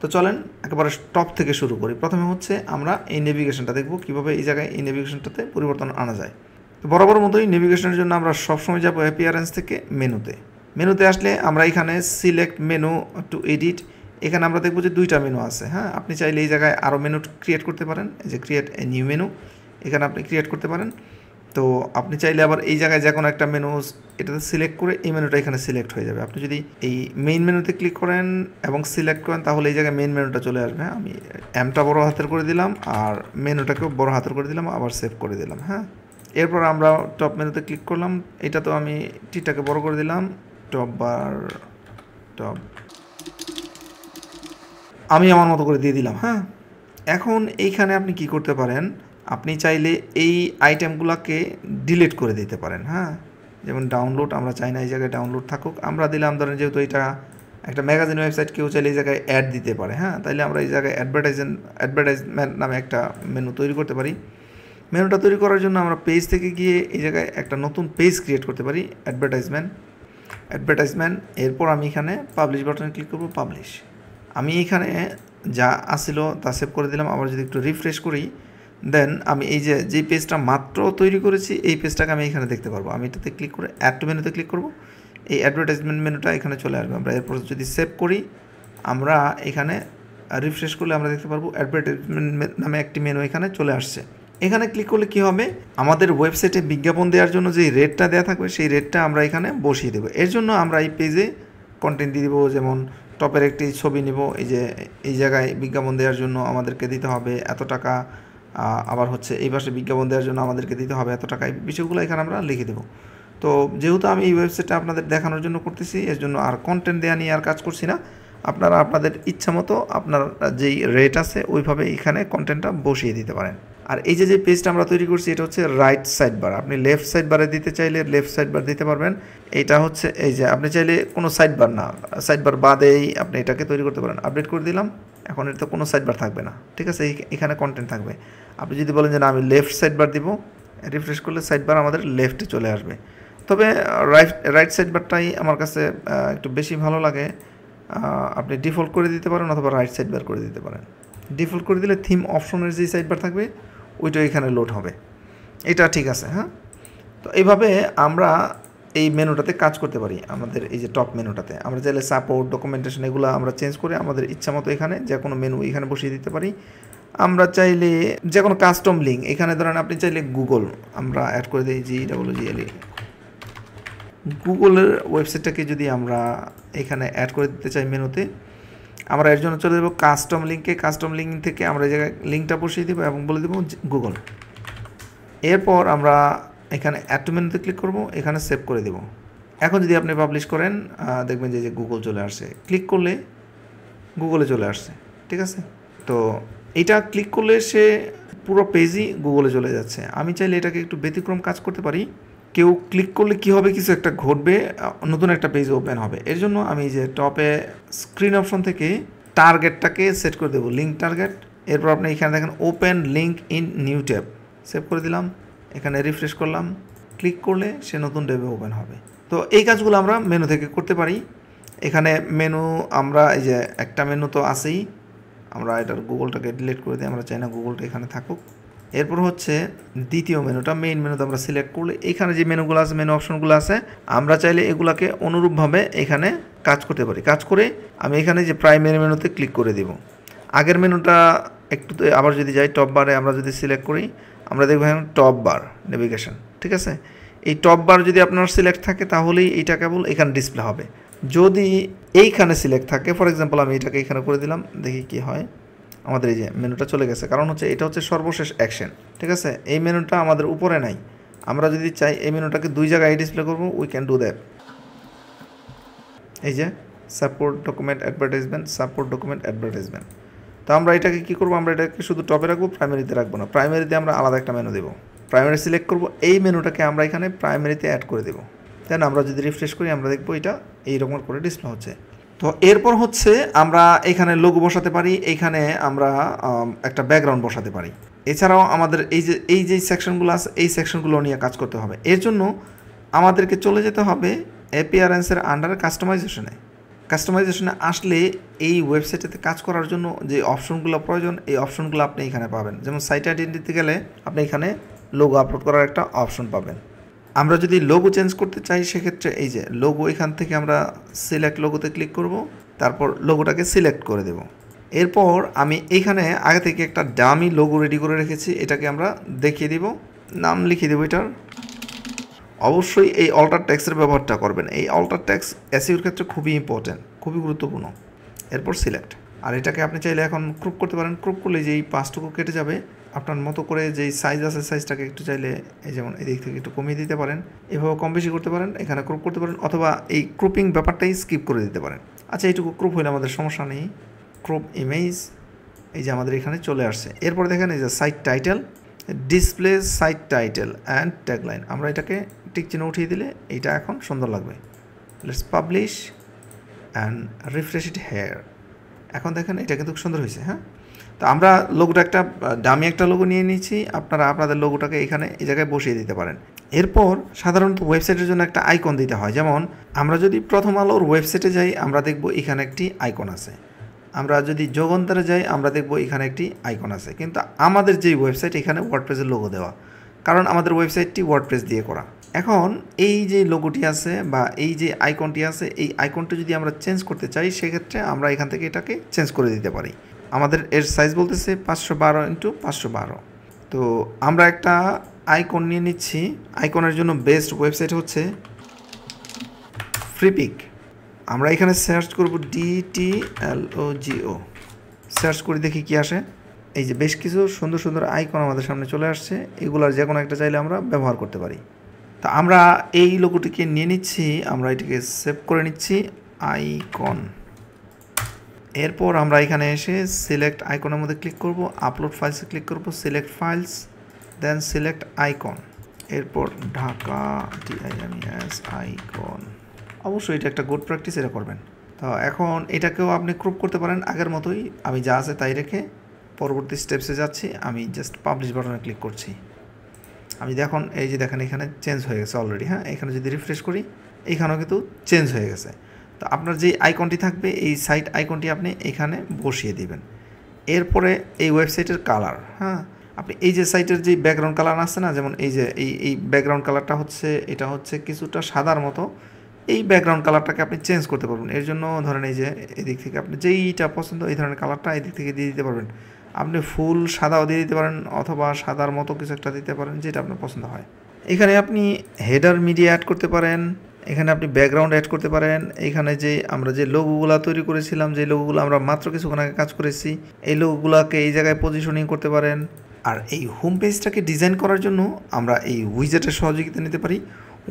তো চলেন একেবারে টপ থেকে শুরু করি। প্রথমে হচ্ছে আমরা এই নেভিগেশনটা দেখব, কিভাবে এই জায়গায় এই নেভিগেশনটাতে পরিবর্তন আনা যায়। তো বরাবর মতোই নেভিগেশনের জন্য আমরা সবসময় যাব অ্যাপিয়ারেন্স থেকে মেনুতে আসলে আমরা এখানে সিলেক্ট মেনু টু এডিট, এখানে আমরা দেখব যে 2টা মেনু আছে। হ্যাঁ, আপনি চাইলে এই জায়গায় আরও মেনু ক্রিয়েট করতে পারেন, এই যে ক্রিয়েট এ নিউ মেনু, এখানে আপনি ক্রিয়েট করতে পারেন। তো আপনি চাইলে আবার এই জায়গায় যে কোনো একটা মেনু এটাতে সিলেক্ট করে এই মেনুটা এখানে সিলেক্ট হয়ে যাবে। আপনি যদি এই মেইন মেনুতে ক্লিক করেন এবং সিলেক্ট করেন, তাহলে এই জায়গায় মেইন মেনুটা চলে আসবে। আমি এমটা বড় হাতের করে দিলাম আর মেনুটাকেও বড় হাতের করে দিলাম, আবার সেভ করে দিলাম। হ্যাঁ, এরপর আমরা টপ মেনুতে ক্লিক করলাম, এটা তো আমি টিটাকে বড় করে দিলাম, টপ বার টপ আমি আমার মতো করে দিয়ে দিলাম। হ্যাঁ, এখন এইখানে আপনি কি করতে পারেন, আপনি চাইলে এই আইটেমগুলোকে ডিলিট করে দিতে পারেন। হ্যাঁ, যেমন ডাউনলোড, আমরা চাই না এই জায়গায় ডাউনলোড থাকুক, আমরা দিলাম ধরেন যেহেতু এটা একটা ম্যাগাজিন ওয়েবসাইট, কেউ চাইলে এই জায়গায় অ্যাড দিতে পারে। হ্যাঁ, তাইলে আমরা এই জায়গায় অ্যাডভার্টাইজমেন্ট নামে একটা মেনু তৈরি করতে পারি। মেনুটা তৈরি করার জন্য আমরা পেজ থেকে গিয়ে এই জায়গায় একটা নতুন পেজ ক্রিয়েট করতে পারি, অ্যাডভার্টাইজমেন্ট। এরপর আমি এখানে পাবলিশ বাটনে ক্লিক করব, পাবলিশ। আমি এখানে যা আসছিল তা সেভ করে দিলাম। আবার যদি একটু রিফ্রেশ করি, দেন আমি এই যে পেজটা মাত্র তৈরি করেছি এই পেজটাকে আমি এখানে দেখতে পারবো। আমি এটাতে ক্লিক করে অ্যাড টু মেনুতে ক্লিক করব, এই অ্যাডভার্টাইজমেন্ট মেনুটা এখানে চলে আসবে। আমরা এরপর যদি সেভ করি, আমরা এখানে রিফ্রেশ করলে আমরা দেখতে পারবো অ্যাডভার্টাইজমেন্ট নামে একটি মেনু এখানে চলে আসছে। এখানে ক্লিক করলে কী হবে, আমাদের ওয়েবসাইটে বিজ্ঞাপন দেওয়ার জন্য যে রেটটা দেওয়া থাকবে সেই রেটটা আমরা এখানে বসিয়ে দেবো। এর জন্য আমরা এই পেজে কন্টেন্ট দিয়ে দেবো, যেমন টপের একটি ছবি নিব, এই যে এই জায়গায় বিজ্ঞাপন দেওয়ার জন্য আমাদেরকে দিতে হবে এত টাকা, আবার হচ্ছে এই পাশে বিজ্ঞাপন দেওয়ার জন্য আমাদেরকে দিতে হবে এত টাকা, এই বিষয়গুলো এখানে আমরা লিখে দেবো। তো যেহেতু আমি এই ওয়েবসাইটটা আপনাদের দেখানোর জন্য করতেছি, এর জন্য আর কন্টেন্ট দেওয়া নিয়ে আর কাজ করছি না। আপনারা আপনাদের ইচ্ছা মতো আপনার যেই রেট আছে ওইভাবে এখানে কন্টেন্টটা বসিয়ে দিতে পারেন। আর এই যে পেজটা আমরা তৈরি করছি এটা হচ্ছে রাইট সাইড বার। আপনি লেফট সাইড বারে দিতে চাইলে লেফট সাইড বার দিতে পারবেন। এটা হচ্ছে এই যে আপনি চাইলে কোনো সাইড বার না, সাইড বার বাদেই আপনি এটাকে তৈরি করতে পারেন। আপডেট করে দিলাম, এখন এটা কোনো সাইড বার থাকবে না, ঠিক আছে, এখানে কন্টেন্ট থাকবে। আপনি যদি বলেন যে না আমি লেফট সাইড বার দিব, রিফ্রেশ করলে সাইড বার আমাদের লেফটে চলে আসবে। তবে রাইট সাইড বারটাই আমার কাছে একটু বেশি ভালো লাগে। আপনি ডিফল্ট করে দিতে পারেন অথবা রাইট সাইড বার করে দিতে পারেন। ডিফল্ট করে দিলে থিম অপশনের যে সাইড বার থাকবে ওইটা এখানে লোড হবে, এটা ঠিক আছে। হ্যাঁ, তো এইভাবে আমরা এই মেনুটাতে কাজ করতে পারি। আমাদের এই যে টপ মেনুটাতে আমরা চাইলে সাপোর্ট, ডকুমেন্টেশন এগুলো আমরা চেঞ্জ করে আমাদের ইচ্ছা মতো এখানে যে কোনো মেনু এখানে বসিয়ে দিতে পারি। আমরা চাইলে যে কোনো কাস্টম লিঙ্ক এখানে ধরেন আপনি চাইলে গুগল আমরা অ্যাড করে দিই, GWGL, গুগলের ওয়েবসাইটটাকে যদি আমরা এখানে অ্যাড করে দিতে চাই মেনুতে, আমরা এর জন্য চলে যাবো কাস্টম লিঙ্কে। কাস্টম লিঙ্ক থেকে আমরা এই জায়গায় লিঙ্কটা বসিয়ে দেবো এবং বলে দেবো গুগল। এরপর আমরা এখানে অ্যাড টু মেনুতে ক্লিক করব, এখানে সেভ করে দেব। এখন যদি আপনি পাবলিশ করেন দেখবেন যে গুগল চলে আসছে, ক্লিক করলে গুগলে চলে আসছে, ঠিক আছে। তো এটা ক্লিক করলে সে পুরো পেজই গুগলে চলে যাচ্ছে। আমি চাইলে এটাকে একটু ব্যতিক্রম কাজ করতে পারি। কেউ ক্লিক করলে কি হবে, কিছু একটা ঘটবে, নতুন একটা পেজ ওপেন হবে। এর জন্য আমি যে টপে স্ক্রিন অপশন থেকে টার্গেটটাকে সেট করে দেবো, লিঙ্ক টার্গেট। এরপর আপনি এখানে দেখেন open link in new tab, save করে দিলাম। এখানে রিফ্রেশ করলাম, ক্লিক করলে সে নতুন ট্যাবে ওপেন হবে। তো এই কাজগুলো আমরা মেনু থেকে করতে পারি। এখানে মেনু আমরা এই যে একটা মেনু তো আছেই, আমরা এটার গুগলটাকে ডিলিট করে দিই, আমরা চাই না গুগলটা এখানে থাকুক। এরপর হচ্ছে দ্বিতীয় মেনুটা, মেইন মেনুতে আমরা সিলেক্ট করলে এখানে যে মেনুগুলো আছে, মেনু অপশনগুলো আছে, আমরা চাইলে এগুলাকে অনুরূপভাবে এখানে কাজ করতে পারি। কাজ করে আমি এখানে যে প্রাইমারি মেনুতে ক্লিক করে দেব। আগের মেনুটা একটু আবার যদি যাই টপ বারে আমরা যদি সিলেক্ট করি, আমরা দেখব এখন টপ বার নেভিগেশন, ঠিক আছে। এই টপ বার যদি আপনার সিলেক্ট থাকে তাহলেই এইটা কেবল এখানে ডিসপ্লে হবে। যদি এইখানে সিলেক্ট থাকে, ফর এক্সাম্পল আমি এটাকে এখানে করে দিলাম, দেখি কি হয়। আমাদের এই যে মেনুটা চলে গেছে, কারণ হচ্ছে এটা হচ্ছে সর্বশেষ অ্যাকশন, ঠিক আছে। এই মেনুটা আমাদের উপরে নাই। আমরা যদি চাই এই মেনুটাকে দুই জায়গায় ডিসপ্লে করব, উই ক্যান ডু দ্যাট। এই যে support document advertisement, support document advertisement. তো আমরা এটাকে কী করবো, আমরা এটাকে শুধু টপে রাখবো, প্রাইমারিতে রাখবো না। প্রাইমারিতে আমরা আলাদা একটা মেনু দেবো, প্রাইমারি সিলেক্ট করব, এই মেনুটাকে আমরা এখানে প্রাইমারিতে অ্যাড করে দেবো। দেন আমরা যদি রিফ্রেশ করি আমরা দেখবো এটা এইরকম করে ডিসপ্লে হচ্ছে। তো এরপর হচ্ছে আমরা এখানে লোগো বসাতে পারি, এইখানে আমরা একটা ব্যাকগ্রাউন্ড বসাতে পারি। এছাড়াও আমাদের এই যে সেকশনগুলো আছে এই সেকশনগুলো নিয়ে কাজ করতে হবে। এর জন্য আমাদেরকে চলে যেতে হবে অ্যাপিয়ারেন্সের আন্ডারে কাস্টমাইজেশনে আসলে এই ওয়েবসাইটেতে কাজ করার জন্য যে অপশনগুলো প্রয়োজন এই অপশনগুলো আপনি এখানে পাবেন। যেমন সাইট আইডেন্টিটিতে গেলে আপনি এখানে লোগো আপলোড করার একটা অপশন পাবেন। আমরা যদি লোগো চেঞ্জ করতে চাই সেক্ষেত্রে এই যে লোগো, এখান থেকে আমরা সিলেক্ট লোগোতে ক্লিক করব, তারপর লোগোটাকে সিলেক্ট করে দেব। এরপর আমি এইখানে আগে থেকে একটা ডামি লোগো রেডি করে রেখেছি, এটাকে আমরা দেখিয়ে দিব, নাম লিখিয়ে দেবো এটার। অবশ্যই এই অল্টার টেক্সের ব্যবহারটা করবেন। এই অল্টার টেক্স এসইওর ক্ষেত্রে খুবই ইম্পর্টেন্ট, খুবই গুরুত্বপূর্ণ। এরপর সিলেক্ট, আর এটাকে আপনি চাইলে এখন ক্রপ করতে পারেন। ক্রপ করলে যেই পাঁচটুকু কেটে যাবে, আপনার মতো করে যেই সাইজ আছে সাইজটাকে একটু চাইলে এই যেমন এই দিক থেকে একটু কমিয়ে দিতে পারেন, এভাবে কম বেশি করতে পারেন, এখানে ক্রপ করতে পারেন, অথবা এই ক্রপিং ব্যাপারটাই স্কিপ করে দিতে পারেন। আচ্ছা, এইটুকু ক্রপ হইলে আমাদের সমস্যা নেই, ক্রপ ইমেজ, এই যে আমাদের এখানে চলে আসছে। এরপর দেখেন এই যে site title, display site title and tagline, আমরা এটাকে টিক চিহ্ন উঠিয়ে দিলে এইটা এখন সুন্দর লাগবে। Let's publish and refresh it here. এখন দেখেন এটা কিন্তু সুন্দর হয়েছে। হ্যাঁ, তো আমরা লোগোটা একটা দামি একটা লোগো নিয়ে নিচ্ছি, আপনারা আপনাদের লোগোটাকে এখানে এই জায়গায় বসিয়ে দিতে পারেন। এরপর সাধারণত ওয়েবসাইটের জন্য একটা আইকন দিতে হয়, যেমন আমরা যদি প্রথম আলোর ওয়েবসাইটে যাই আমরা দেখব এখানে একটি আইকন আছে, আমরা যদি যুগান্তরে যাই আমরা দেখব এখানে একটি আইকন আছে, কিন্তু আমাদের যেই ওয়েবসাইট এখানে ওয়ার্ডপ্রেসের লোগো দেওয়া, কারণ আমাদের ওয়েবসাইটটি ওয়ার্ডপ্রেস দিয়ে করা। এখন এই যে লোগোটি আছে বা এই যে আইকনটি আছে, এই আইকনটি যদি আমরা চেঞ্জ করতে চাই সেক্ষেত্রে আমরা এখান থেকে এটাকে চেঞ্জ করে দিতে পারি। আমাদের এর সাইজ বলতেছে 512x512। তো আমরা একটা আইকন নিয়ে নিচ্ছি। আইকনের জন্য বেস্ট ওয়েবসাইট হচ্ছে ফ্রিপিক। আমরা এখানে সার্চ করব DTLOGO, সার্চ করে দেখি কি আসে। এই যে বেশ কিছু সুন্দর সুন্দর আইকন আমাদের সামনে চলে আসছে, এগুলোর যে কোনো একটা চাইলে আমরা ব্যবহার করতে পারি। তা আমরা এই লোগোটিকে নিয়ে নিচ্ছি, আমরা এটিকে সেভ করে নিচ্ছি আইকন। এরপর আমরা এখানে এসে সিলেক্ট আইকনের মধ্যে ক্লিক করব, আপলোড ফাইলসে ক্লিক করব, select files, then select icon, এরপর ঢাকা DIMES আইকন। অবশ্যই এটা একটা গুড প্র্যাকটিস, এটা করবেন। তো এখন এটাকেও আপনি ক্রপ করতে পারেন আগের মতোই, আমি যা আছে তাই রেখে পরবর্তী স্টেপসে যাচ্ছি। আমি জাস্ট পাবলিশ বাটনে ক্লিক করছি। আমি দেখুন এই যে দেখেন এখানে চেঞ্জ হয়ে গেছে অলরেডি। হ্যাঁ, এখানে যদি রিফ্রেশ করি এইখানেও কিন্তু চেঞ্জ হয়ে গেছে। তো আপনার যে আইকনটি থাকবে এই সাইট আইকনটি আপনি এখানে বসিয়ে দিবেন। এরপরে এই ওয়েবসাইটের কালার, হ্যাঁ, আপনি এই যে সাইটের যে ব্যাকগ্রাউন্ড কালার আছে না, যেমন এই যে এই ব্যাকগ্রাউন্ড কালারটা হচ্ছে, এটা হচ্ছে কিছুটা সাদার মতো, এই ব্যাকগ্রাউন্ড কালারটাকে আপনি চেঞ্জ করতে পারবেন। এর জন্য ধরেন এই যে এদিক থেকে আপনি যেইটা পছন্দ এই ধরনের কালারটা এদিক থেকে দিয়ে দিতে পারবেন। আপনি ফুল সাদাও দিয়ে দিতে পারেন অথবা সাদার মতো কিছু একটা দিতে পারেন, যেটা আপনার পছন্দ হয়। এখানে আপনি হেডার মিডিয়া অ্যাড করতে পারেন, এখানে আপনি ব্যাকগ্রাউন্ড অ্যাড করতে পারেন। এখানে যে আমরা যে লোগোগুলো তৈরি করেছিলাম, যে লোগোগুলো আমরা মাত্র কিছুক্ষণ আগে কাজ করেছি, এই লোগোগুলোকে এই জায়গায় পজিশনিং করতে পারেন। আর এই হোম পেজটাকে ডিজাইন করার জন্য আমরা এই উইজেটের সহযোগিতা নিতে পারি।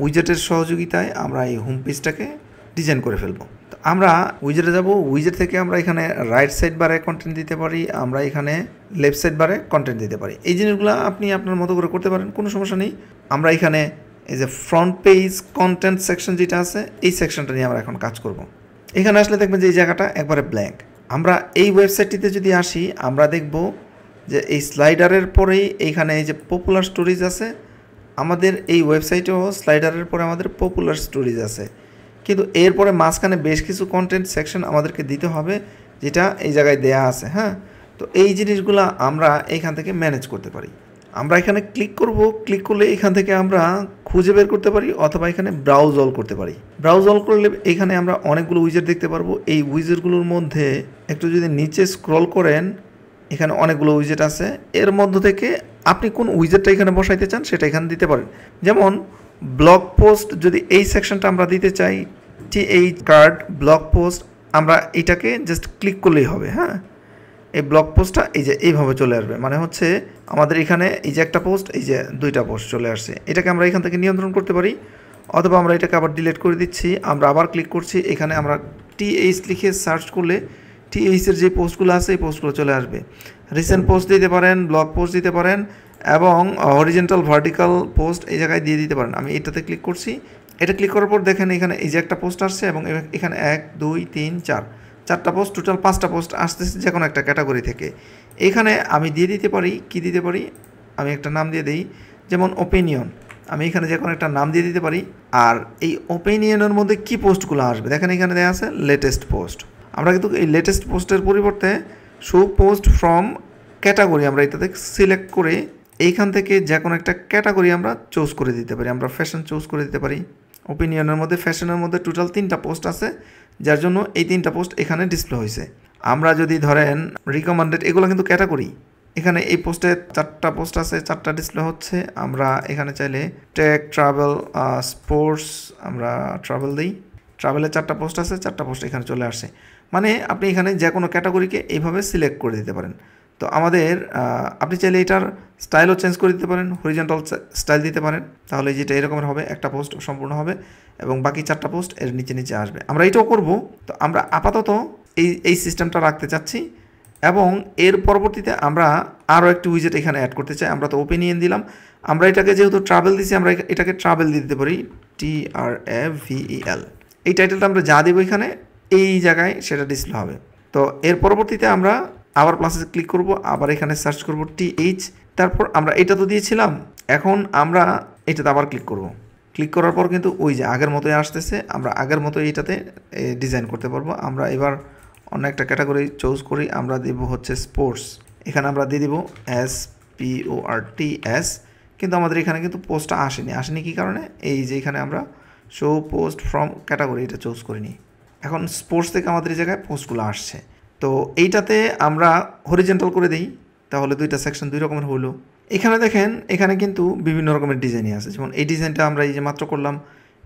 উইজেটের সহযোগিতায় আমরা এই হোম পেজটাকে ডিজাইন করে ফেলবো। তো আমরা উইজেটে যাব, উইজেট থেকে আমরা এখানে রাইট সাইড বারে কন্টেন্ট দিতে পারি, আমরা এখানে লেফট সাইড বারে কন্টেন্ট দিতে পারি। এই জিনিসগুলো আপনি আপনার মতো করে করতে পারেন, কোনো সমস্যা নেই। আমরা এখানে এই যে ফ্রন্ট পেজ কন্টেন্ট সেকশন যেটা আছে, এই সেকশনটা নিয়ে আমরা এখন কাজ করব। এখানে আসলে দেখবেন যে এই জায়গাটা একবারে ব্ল্যাঙ্ক। আমরা এই ওয়েবসাইটটিতে যদি আসি আমরা দেখব যে এই স্লাইডারের পরেই এইখানে এই যে পপুলার স্টোরিজ আছে, আমাদের এই ওয়েবসাইটেও স্লাইডারের পরে আমাদের পপুলার স্টোরিজ আছে, কিন্তু এরপরে মাঝখানে বেশ কিছু কন্টেন্ট সেকশন আমাদেরকে দিতে হবে, যেটা এই জায়গায় দেয়া আছে। হ্যাঁ, তো এই জিনিসগুলো আমরা এইখান থেকে ম্যানেজ করতে পারি। আমরা এখানে ক্লিক করব, ক্লিক করলে এখান থেকে আমরা খুঁজে বের করতে পারি অথবা এখানে ব্রাউজ অল করতে পারি। ব্রাউজ অল করলে এখানে আমরা অনেকগুলো উইজেট দেখতে পারবো। এই উইজেটগুলোর মধ্যে একটু যদি নিচে স্ক্রল করেন, এখানে অনেকগুলো উইজেট আছে, এর মধ্য থেকে আপনি কোন উইজেটটা এখানে বসাইতে চান সেটা এখানে দিতে পারেন। যেমন ব্লগ পোস্ট, যদি এই সেকশনটা আমরা দিতে চাই, এই কার্ড ব্লগ পোস্ট, আমরা এটাকে জাস্ট ক্লিক করলেই হবে। হ্যাঁ, এই ব্লগ পোস্টটা এই যে এইভাবে চলে আসবে, মানে হচ্ছে আমাদের এখানে এই যে একটা পোস্ট, এই যে দুইটা পোস্ট চলে আসছে। এটাকে আমরা এখান থেকে নিয়ন্ত্রণ করতে পারি, অথবা আমরা এটাকে আবার ডিলিট করে দিচ্ছি। আমরা আবার ক্লিক করছি, এখানে আমরা TH লিখে সার্চ করলে TH-এর যে পোস্টগুলো আছে এই পোস্টগুলো চলে আসবে। রিসেন্ট পোস্ট দিতে পারেন, ব্লগ পোস্ট দিতে পারেন, এবং হরিজেন্টাল ভার্টিক্যাল পোস্ট এই জায়গায় দিয়ে দিতে পারেন। আমি এটাতে ক্লিক করছি, এটা ক্লিক করার পর দেখেন এখানে এই যে একটা পোস্ট আসছে, এবং এখানে 1 2 3 4 চারটা পোস্ট, টোটাল 5টা পোস্ট আসতেছে যে কোনো একটা ক্যাটাগরি থেকে। এখানে আমি দিয়ে দিতে পারি, কি দিতে পারি, আমি একটা নাম দিয়ে দিই, যেমন ওপিনিয়ন। আমি এখানে যে কোনো একটা নাম দিয়ে দিতে পারি। আর এই ওপিনিয়নের মধ্যে কি পোস্টগুলো আসবে দেখেন এখানে দেওয়া আছে লেটেস্ট পোস্ট। আমরা কিন্তু এই লেটেস্ট পোস্টের পরিবর্তে শো পোস্ট ফ্রম ক্যাটাগরি আমরা এটাতে সিলেক্ট করে এইখান থেকে যে কোনো একটা ক্যাটাগরি আমরা চুজ করে দিতে পারি। আমরা ফ্যাশন চুজ করে দিতে পারি। ওপিনিয়নের মধ্যে, ফ্যাশনের মধ্যে টোটাল 3টা পোস্ট আছে, যার জন্য এই 3টা পোস্ট এখানে ডিসপ্লে হয়েছে। আমরা যদি ধরেন রিকমেন্ডেড, এগুলো কিন্তু ক্যাটাগরি, এখানে এই পোস্টে 4টা পোস্ট আছে, 4টা ডিসপ্লে হচ্ছে। আমরা এখানে চাইলে টেক, ট্রাভেল, স্পোর্টস, আমরা ট্রাভেল দিই, ট্রাভেলের 4টা পোস্ট আছে, 4টা পোস্ট এখানে চলে আসছে। মানে আপনি এখানে যে কোনো ক্যাটাগরিকে এইভাবে সিলেক্ট করে দিতে পারেন। তো আমাদের আপনি চাইলে এটার স্টাইলও চেঞ্জ করে দিতে পারেন, হরিজন্টাল স্টাইল দিতে পারেন, তাহলে যেটা এরকমের হবে, একটা পোস্ট সম্পূর্ণ হবে এবং বাকি 4টা পোস্ট এর নিচে নিচে আসবে। আমরা এটাও করব। তো আমরা আপাতত এই সিস্টেমটা রাখতে চাচ্ছি এবং এর পরবর্তীতে আমরা আরও একটি উইজেট এখানে অ্যাড করতে চাই। আমরা তো ওপিনিয়ন দিলাম, আমরা এটাকে যেহেতু ট্রাভেল দিছি আমরা এটাকে ট্রাভেল দিয়ে দিতে পারি, TRAVEL। এই টাইটেলটা আমরা যা দেবো এখানে এই জায়গায় সেটা ডিসপ্লে হবে। তো এর পরবর্তীতে আমরা আবার প্লাসে ক্লিক করব, আবার এখানে সার্চ করব TH, তারপর আমরা এটা তো দিয়েছিলাম, এখন আমরা এটাতে আবার ক্লিক করব। ক্লিক করার পর কিন্তু ওই যে আগের মতোই আসতেছে, আমরা আগের মতো এইটাতে ডিজাইন করতে পারবো। আমরা এবার অন্য একটা ক্যাটাগরি চুজ করি, আমরা দেব হচ্ছে স্পোর্টস, এখানে আমরা দিয়ে দিব SPORTS, কিন্তু আমাদের এখানে কিন্তু পোস্টটা আসেনি কী কারণে, এই যে এখানে আমরা শো পোস্ট ফ্রম ক্যাটাগরি এটা চুজ করিনি। এখন স্পোর্টস থেকে আমাদের এই জায়গায় পোস্টগুলো আসছে। তো এইটাতে আমরা হরিজেন্টাল করে দিই, তাহলে দুইটা সেকশন দুই রকমের হলো। এখানে দেখেন এখানে কিন্তু বিভিন্ন রকমের ডিজাইনই আছে, যেমন এই ডিজাইনটা আমরা এই যে মাত্র করলাম,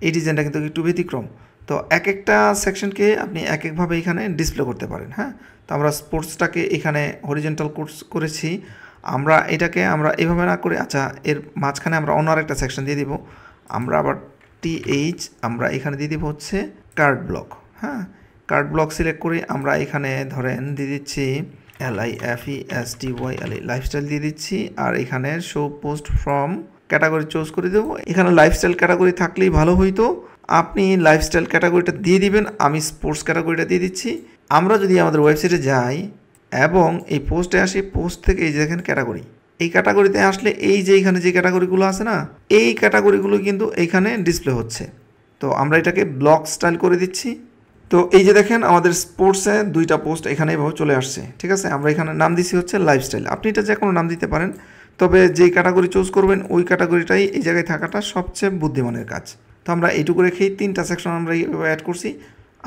এই ডিজাইনটা কিন্তু একটু ব্যতিক্রম। তো এক একটা সেকশনকে আপনি এক একভাবে এখানে ডিসপ্লে করতে পারেন। হ্যাঁ, তো আমরা স্পোর্টসটাকে এখানে হরিজেন্টাল করেছি, আমরা এটাকে আমরা এভাবে না করে আচ্ছা এর মাঝখানে আমরা অন্য আরেকটা সেকশন দিয়ে দিব, আমরা আবার TH আমরা এখানে দিয়ে দিব হচ্ছে কার্ড ব্লক। হ্যাঁ, কার্ড ব্লক সিলেক্ট করে আমরা এখানে ধরেন দিয়ে দিচ্ছি LIFESTYLE লাইফস্টাইল দিয়ে দিচ্ছি, আর এখানে show post from category choose করে দেবো। এখানে লাইফস্টাইল ক্যাটাগরি থাকলেই ভালো হইতো, আপনি লাইফস্টাইল ক্যাটাগরিটা দিয়ে দিবেন, আমি স্পোর্টস ক্যাটাগরিটা দিয়ে দিচ্ছি। আমরা যদি আমাদের ওয়েবসাইটে যাই এবং এই পোস্টে আসি, পোস্ট থেকে এই যে দেখেন ক্যাটাগরি, এই ক্যাটাগরিতে আসলে এই যে এখানে যে ক্যাটাগরিগুলো আছে না, এই ক্যাটাগরিগুলো কিন্তু এইখানে ডিসপ্লে হচ্ছে। তো আমরা এটাকে ব্লক স্টাইল করে দিচ্ছি। তো এই যে দেখেন আমাদের স্পোর্টসে দুইটা পোস্ট এখানে এভাবে চলে আসছে। ঠিক আছে, আমরা এখানে নাম দিছি হচ্ছে লাইফস্টাইল, আপনি এটা যে কোনো নাম দিতে পারেন, তবে যেই ক্যাটাগরি চুজ করবেন ওই ক্যাটাগরিটাই এই জায়গায় থাকাটা সবচেয়ে বুদ্ধিমানের কাজ। তো আমরা এইটুকু রেখেই তিনটা সেকশন আমরা এইভাবে অ্যাড করছি।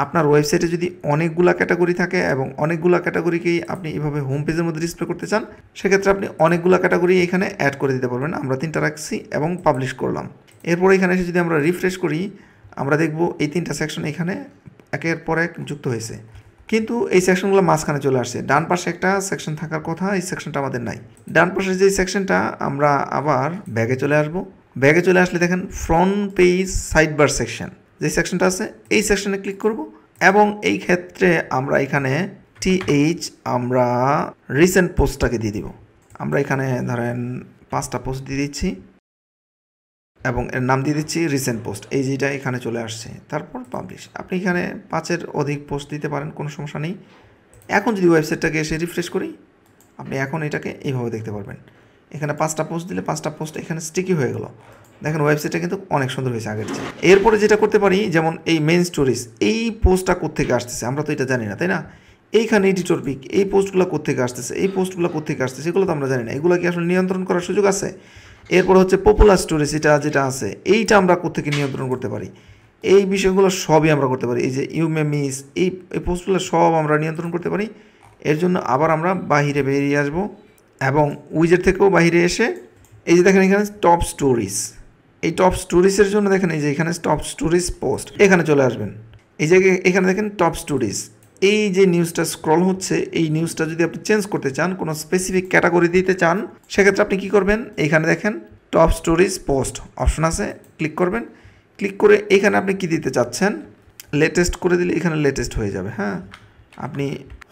আপনার ওয়েবসাইটে যদি অনেকগুলা ক্যাটাগরি থাকে এবং অনেকগুলা ক্যাটাগরিকেই আপনি এভাবে হোম পেজের মধ্যে ডিসপ্লে করতে চান, সেক্ষেত্রে আপনি অনেকগুলা ক্যাটাগরি এখানে অ্যাড করে দিতে পারবেন। আমরা তিনটা রাখছি এবং পাবলিশ করলাম। এরপর এখানে এসে যদি আমরা রিফ্রেশ করি, আমরা দেখব এই তিনটা সেকশন এখানে একের পর এক যুক্ত হয়েছে, কিন্তু এই সেকশনগুলো মাঝখানে চলে আসছে। ডান পাশে একটা সেকশন থাকার কথা, এই সেকশনটা আমাদের নাই। ডান পাশের যে সেকশনটা, আমরা আবার ব্যাগে চলে আসব। ব্যাগে চলে আসলে দেখেন front page side bar section যে সেকশনটা আছে, এই সেকশনে ক্লিক করব এবং এই ক্ষেত্রে আমরা এখানে TH আমরা রিসেন্ট পোস্টটাকে দিয়ে দিব। আমরা এখানে ধরেন 5টা পোস্ট দিয়ে দিচ্ছি এবং এর নাম দিয়ে দিচ্ছি রিসেন্ট পোস্ট, এই যেটা এখানে চলে আসছে। তারপর পাবলিশ, আপনি এখানে 5-এর অধিক পোস্ট দিতে পারেন, কোনো সমস্যা নেই। এখন যদি ওয়েবসাইটটাকে এসে রিফ্রেশ করি, আপনি এখন এটাকে এইভাবে দেখতে পারবেন। এখানে 5টা পোস্ট দিলে 5টা পোস্ট এখানে স্টিকি হয়ে গেল। দেখেন ওয়েবসাইটটা কিন্তু অনেক সুন্দর হয়েছে আগের চেয়ে। এরপরে যেটা করতে পারি, যেমন এই মেইন স্টোরিজ, এই পোস্টটা কোত্থেকে আসতেছে আমরা তো এটা জানি না, তাই না? এইখানে এডিটর পিক, এই পোস্টগুলো কোত্থেকে আসতেছে, এই পোস্টগুলো কোত্থেকে আসতেছে, এগুলো তো আমরা জানি না। এগুলো কি আসলে নিয়ন্ত্রণ করার সুযোগ আছে? এরপর হচ্ছে পপুলার স্টোরেজ, যেটা আছে এইটা আমরা কোত্থেকে নিয়ন্ত্রণ করতে পারি, এই বিষয়গুলো সবই আমরা করতে পারি। এই যে ইউ মে মিস, এই পোস্টগুলো সব আমরা নিয়ন্ত্রণ করতে পারি। এর জন্য আবার আমরা বাহিরে বেরিয়ে আসব এবং উইজেট থেকেও বাহিরে এসে এই যে দেখেন এখানে টপ স্টোরিজ, এই টপ স্টোরিজের জন্য দেখেন এই যে এখানে টপ স্টোরিজ পোস্ট, এখানে চলে আসবেন। এই জায়গায় এখানে দেখেন টপ স্টোরিজ, এই যে নিউজটা স্ক্রল হচ্ছে, এই নিউজটা যদি আপনি চেঞ্জ করতে চান, কোনো স্পেসিফিক ক্যাটাগরি দিতে চান, সেক্ষেত্রে আপনি কী করবেন, এখানে দেখেন টপ স্টোরিজ পোস্ট অপশন আছে, ক্লিক করবেন। ক্লিক করে এখানে আপনি কি দিতে চাচ্ছেন, লেটেস্ট করে দিলে এখানে লেটেস্ট হয়ে যাবে। হ্যাঁ, আপনি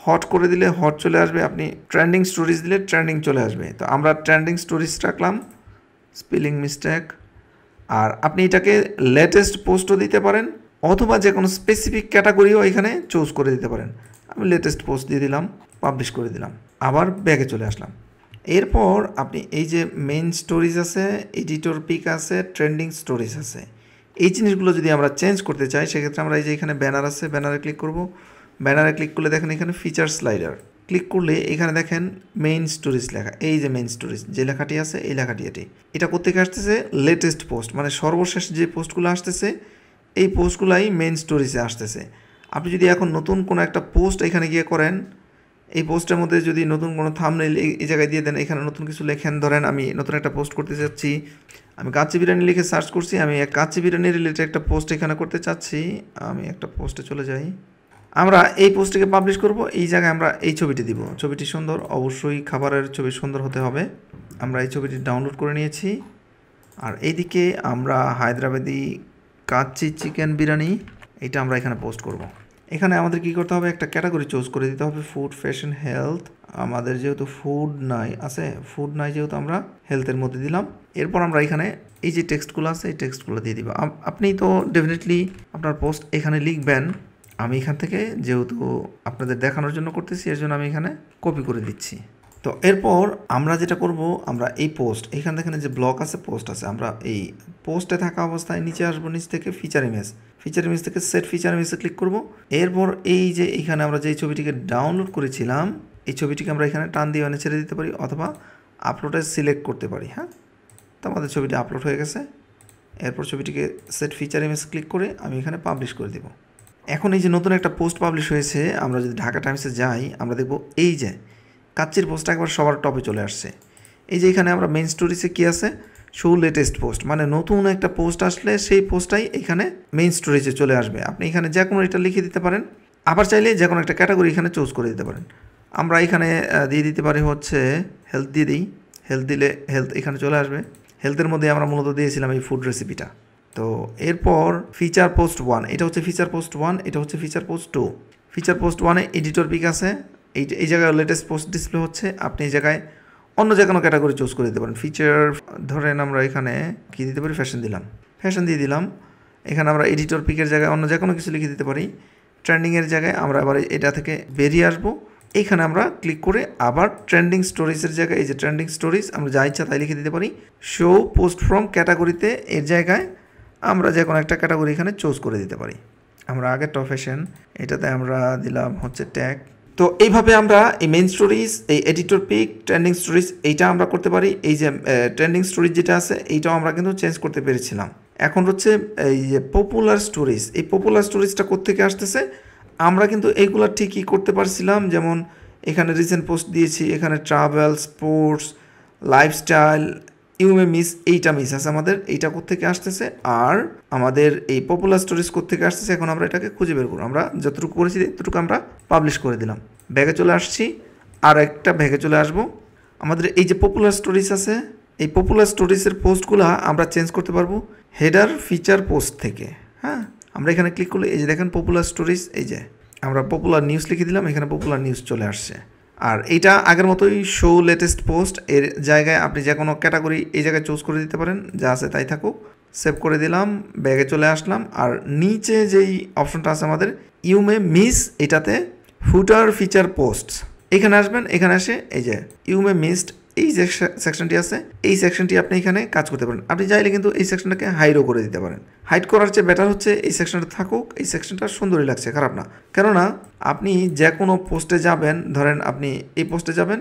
হট করে দিলে হট চলে আসবে, আপনি ট্রেন্ডিং স্টোরিজ দিলে ট্রেন্ডিং চলে আসবে। তো আমরা ট্রেন্ডিং স্টোরিজ রাখলাম, স্পেলিং মিস্টেক। আর আপনি এটাকে লেটেস্ট পোস্টও দিতে পারেন, অথবা যে কোনো স্পেসিফিক ক্যাটাগরিও এখানে চুজ করে দিতে পারেন। আমি লেটেস্ট পোস্ট দিয়ে দিলাম, পাবলিশ করে দিলাম, আবার ব্যাগে চলে আসলাম। এরপর আপনি এই যে মেইন স্টোরিজ আছে, এডিটর পিক আছে, ট্রেন্ডিং স্টোরিজ আছে, এই জিনিসগুলো যদি আমরা চেঞ্জ করতে চাই, সেক্ষেত্রে আমরা এই যে এখানে ব্যানার আছে, ব্যানারে ক্লিক করব। ব্যানারে ক্লিক করলে দেখেন এখানে ফিচার স্লাইডার, ক্লিক করলে এখানে দেখেন মেইন স্টোরিজ লেখা, এই যে মেইন স্টোরিজ যে লেখাটি আছে, এই লেখাটি এটা কোত্থেকে আসতেছে, লেটেস্ট পোস্ট, মানে সর্বশেষ যে পোস্টগুলো আসতেছে এই পোস্টগুলাই মেইন স্টোরিজে আসতেছে। আপনি যদি এখন নতুন কোনো একটা পোস্ট এখানে গিয়ে করেন, এই পোস্টের মধ্যে যদি নতুন কোনো থাম্বনেইল এই জায়গায় দিয়ে দেন, এখানে নতুন কিছু লেখেন, ধরেন আমি নতুন একটা পোস্ট করতে চাচ্ছি, আমি কাচ্চি বিরিয়ানি লিখে সার্চ করছি, আমি এক কাচ্চি বিরিয়ানি রিলেটেড একটা পোস্ট এখানে করতে চাচ্ছি, আমি একটা পোস্টে চলে যাই, আমরা এই পোস্টটিকে পাবলিশ করব। এই জায়গায় আমরা এই ছবিটি দিব, ছবিটি সুন্দর, অবশ্যই খাবারের ছবি সুন্দর হতে হবে। আমরা এই ছবিটি ডাউনলোড করে নিয়েছি। আর এইদিকে আমরা হায়দ্রাবাদি কাচ্চি চিকেন বিরিয়ানি, এটা আমরা এখানে পোস্ট করব। এখানে আমাদের কি করতে হবে, একটা ক্যাটাগরি চুজ করে দিতে হবে, ফুড, ফ্যাশন, হেলথ। আমাদের যেহেতু ফুড নাই আছে, ফুড নাই যেহেতু আমরা হেলথের মধ্যে দিলাম। এরপর আমরা এখানে এই যে টেক্সটগুলো আছে এই টেক্সটগুলো দিয়ে দিব। আপনি তো ডেফিনেটলি আপনার পোস্ট এখানে লিখবেন। আমি এখান থেকে যেহেতু আপনাদের দেখানোর জন্য করতেছি এর জন্য আমি এখানে কপি করে দিচ্ছি। তো এরপর আমরা যেটা করব, আমরা এই পোস্ট এখান থেকে যে ব্লক আছে পোস্ট আছে, আমরা এই পোস্টে থাকা অবস্থায় নিচে আসবো, নিচ থেকে ফিচার ইমেজ থেকে সেট ফিচার ইমেজে ক্লিক করব। এরপর এই যে এখানে আমরা যেই ছবিটিকে ডাউনলোড করেছিলাম এই ছবিটিকে আমরা এখানে টান দিয়ে এনে ছেড়ে দিতে পারি অথবা আপলোডে সিলেক্ট করতে পারি। হ্যাঁ, তো আমাদের ছবিটি আপলোড হয়ে গেছে। এরপর ছবিটিকে সেট ফিচার ইমেজ ক্লিক করে আমি এখানে পাবলিশ করে দেব। এখন এই যে নতুন একটা পোস্ট পাবলিশ হয়েছে, আমরা যদি ঢাকা টাইমসে যাই আমরা দেখব এই যে কাচ্চির পোস্টটা একবার সবার টপে চলে আসছে। এই যে এখানে আমরা মেইন স্টোরিজে কী আছে, শো লেটেস্ট পোস্ট, মানে নতুন একটা পোস্ট আসলে সেই পোস্টটাই এখানে মেইন স্টোরিজে চলে আসবে। আপনি এখানে যে কোনো এটা লিখে দিতে পারেন, আবার চাইলে যে কোনো একটা ক্যাটাগরি এখানে চুজ করে দিতে পারেন। আমরা এখানে দিয়ে দিতে পারি হচ্ছে হেলথ দিয়ে দিই, হেলথ দিলে হেলথ এখানে চলে আসবে। হেলথের মধ্যে আমরা মূলত দিয়েছিলাম এই ফুড রেসিপিটা। তো এরপর ফিচার পোস্ট 1, এটা হচ্ছে ফিচার পোস্ট 1, এটা হচ্ছে ফিচার পোস্ট 2। ফিচার পোস্ট 1-এ এডিটর পিক আছে, এই জায়গায় লেটেস্ট পোস্ট ডিসপ্লে হচ্ছে। আপনি এই জায়গায় অন্য যে কোনো ক্যাটাগরি চুজ করে দিতে পারেন। ফিচার ধরেন আমরা এখানে কী দিতে পারি, ফ্যাশন দিলাম, ফ্যাশন দিয়ে দিলাম। এখানে আমরা এডিটর পিকের জায়গায় অন্য যে কোনো কিছু লিখে দিতে পারি। ট্রেন্ডিংয়ের জায়গায় আমরা আবার এটা থেকে বেরিয়ে আসবো, এইখানে আমরা ক্লিক করে আবার ট্রেন্ডিং স্টোরিজের জায়গায় এই যে ট্রেন্ডিং স্টোরিজ আমরা যা ইচ্ছা তাই লিখে দিতে পারি। শো পোস্ট ফ্রম ক্যাটাগরিতে এর জায়গায় আমরা যে কোনো একটা ক্যাটাগরি এখানে চুজ করে দিতে পারি। আমরা আগে টপ ফ্যাশন, এটাতে আমরা দিলাম হচ্ছে ট্যাগ। তো এইভাবে আমরা এই মেইন স্টোরিজ, এই এডিটর পিক, ট্রেন্ডিং স্টোরিজ এইটা আমরা করতে পারি। এই যে ট্রেন্ডিং স্টোরিজ যেটা আছে এইটাও আমরা কিন্তু চেঞ্জ করতে পেরেছিলাম। এখন হচ্ছে এই যে পপুলার স্টোরিজ, এই পপুলার স্টোরিজটা কোত্থেকে আসতেছে, আমরা কিন্তু এইগুলো ঠিকই করতে পারছিলাম। যেমন এখানে রিসেন্ট পোস্ট দিয়েছি, এখানে ট্রাভেল, স্পোর্টস, লাইফস্টাইল, ইউমে মিস, এইটা মিস আছে আমাদের। এইটা কোত্থেকে আসতেছে আর আমাদের এই পপুলার স্টোরিজ কোত্থেকে আসতেছে, এখন আমরা এটাকে খুঁজে বের করব। আমরা যতটুকু করেছি ততটুকু আমরা পাবলিশ করে দিলাম। ব্যাগে চলে আসছি, আর একটা ব্যাগে চলে আসব। আমাদের এই যে পপুলার স্টোরিজ আছে এই পপুলার স্টোরিজের পোস্টগুলো আমরা চেঞ্জ করতে পারবো হেডার ফিচার পোস্ট থেকে। হ্যাঁ, আমরা এখানে ক্লিক করলে এই যে দেখেন পপুলার স্টোরিজ, এই যে আমরা পপুলার নিউজ লিখে দিলাম, এখানে পপুলার নিউজ চলে আসছে। আর এইটা আগের মতোই শো লেটেস্ট পোস্ট, এর জায়গায় আপনি যে কোনো ক্যাটাগরি এই জায়গায় চুজ করে দিতে পারেন, যা আছে তাই থাকুক। সেভ করে দিলাম, ব্যাগে চলে আসলাম। আর নিচে যেই অপশনটা আছে আমাদের ইউমে মিস, এটাতে ফুটার ফিচার পোস্ট, এখানে আসবেন। এখানে এসে এই যে ইউমে মিসড এই যে সেকশনটি আছে এই সেকশনটি আপনি এখানে কাজ করতে পারেন। আপনি চাইলে কিন্তু এই সেকশনটাকে হাইডও করে দিতে পারেন। হাইড করার চেয়ে বেটার হচ্ছে এই সেকশনটা থাকুক, এই সেকশনটা সুন্দরই লাগছে, খারাপ না। কেননা আপনি যে কোনো পোস্টে যাবেন, ধরেন আপনি এই পোস্টে যাবেন,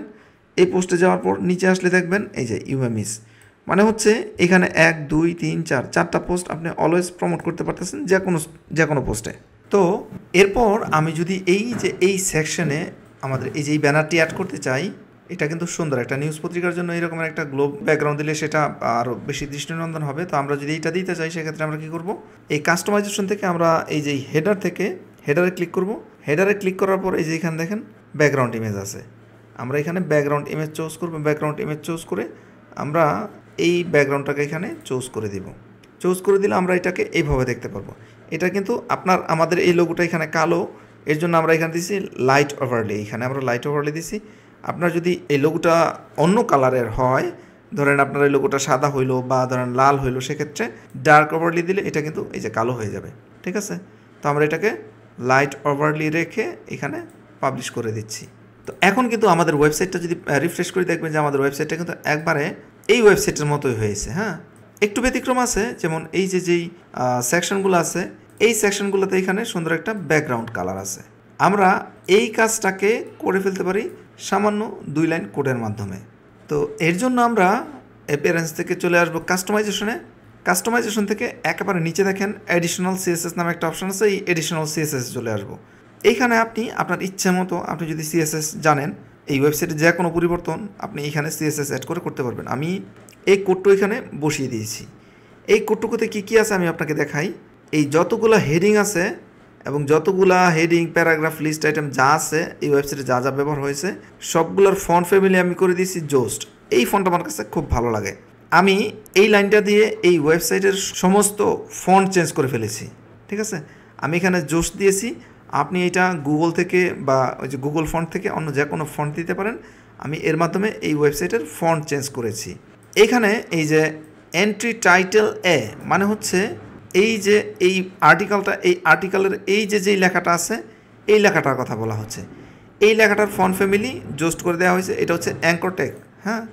এই পোস্টে যাওয়ার পর নিচে আসলে দেখবেন এই যে ইউমে মিস, মানে হচ্ছে এখানে 1 2 3 4 চারটা পোস্ট আপনি অলওয়েজ প্রমোট করতে পারতেছেন যে কোনো পোস্টে। তো এরপর আমি যদি এই যে এই সেকশনে আমাদের এই যে এই ব্যানারটি অ্যাড করতে চাই, এটা কিন্তু সুন্দর একটা নিউজ পত্রিকার জন্য এরকম একটা গ্লোব ব্যাকগ্রাউন্ড দিলে সেটা আরও বেশি দৃষ্টিনন্দন হবে। তো আমরা যদি এইটা দিতে চাই সেক্ষেত্রে আমরা কী করব, এই কাস্টমাইজেশন থেকে আমরা এই যে হেডার থেকে হেডারে ক্লিক করব। হেডারে ক্লিক করার পর এই যে এখানে দেখেন ব্যাকগ্রাউন্ড ইমেজ আছে, আমরা এখানে ব্যাকগ্রাউন্ড ইমেজ চুজ করব। ব্যাকগ্রাউন্ড ইমেজ চুজ করে আমরা এই ব্যাকগ্রাউন্ডটাকে এখানে চুজ করে দিব। চুজ করে দিলে আমরা এটাকে এইভাবে দেখতে পারবো। এটা কিন্তু আমাদের এই লোগোটা এখানে কালো, এর জন্য আমরা এখানে দিছি লাইট ওভারলে, এখানে আমরা লাইট ওভারলে দিছি। আপনার যদি এই লোগোটা অন্য কালারের হয়, ধরেন আপনার এই লোগোটা সাদা হইলো বা ধরেন লাল হইলো, সেক্ষেত্রে ডার্ক ওভারলি দিলে এটা কিন্তু এই যে কালো হয়ে যাবে। ঠিক আছে, তো আমরা এটাকে লাইট ওভারলি রেখে এখানে পাবলিশ করে দিচ্ছি। তো এখন কিন্তু আমাদের ওয়েবসাইটটা যদি রিফ্রেশ করে দেখবেন যে আমাদের ওয়েবসাইটটা কিন্তু একবারে এই ওয়েবসাইটের মতোই হয়েছে। হ্যাঁ, একটু ব্যতিক্রম আছে, যেমন এই যে যেই সেকশনগুলো আছে এই সেকশনগুলোতে এখানে সুন্দর একটা ব্যাকগ্রাউন্ড কালার আছে। আমরা এই কাজটাকে করে ফেলতে পারি সামান্য 2 লাইন কোডের মাধ্যমে। তো এর জন্য আমরা অ্যাপিয়ারেন্স থেকে চলে আসবো কাস্টমাইজেশনে। কাস্টমাইজেশন থেকে একেবারে নিচে দেখেন অ্যাডিশনাল সিএসএস নামে একটা অপশন আছে, এই অ্যাডিশনাল সিএসএস চলে আসবো। এইখানে আপনি আপনার ইচ্ছে মতো আপনি যদি সিএসএস জানেন, এই ওয়েবসাইটে যে কোনো পরিবর্তন আপনি এখানে সিএসএস অ্যাড করে করতে পারবেন। আমি এই কোডটা এখানে বসিয়ে দিয়েছি। এই কোডটুকুতে কী কী আছে আমি আপনাকে দেখাই। এই যতগুলো হেডিং আছে এবং যতগুলা হেডিং, প্যারাগ্রাফ, লিস্ট আইটেম যা আছে এই ওয়েবসাইটে যা যা ব্যবহার হয়েছে সবগুলোর ফন্ট ফ্যামিলি আমি করে দিয়েছি জোস্ট। এই ফন্ট আমার কাছে খুব ভালো লাগে। আমি এই লাইনটা দিয়ে এই ওয়েবসাইটের সমস্ত ফন্ট চেঞ্জ করে ফেলেছি। ঠিক আছে, আমি এখানে জোস্ট দিয়েছি আপনি এটা গুগল থেকে বা ওই যে গুগল ফন্ট থেকে অন্য যে কোনো ফন্ট দিতে পারেন। আমি এর মাধ্যমে এই ওয়েবসাইটের ফন্ট চেঞ্জ করেছি। এখানে এই যে এন্ট্রি টাইটেল এ মানে হচ্ছে এই যে এই আর্টিকেলটা, এই আর্টিকেলের এই যে যেই লেখাটা আছে এই লেখাটার কথা বলা হচ্ছে। এই লেখাটার ফন্ট ফ্যামিলি জোস্ট করে দেওয়া হয়েছে, এটা হচ্ছে অ্যাঙ্কর ট্যাগ। হ্যাঁ,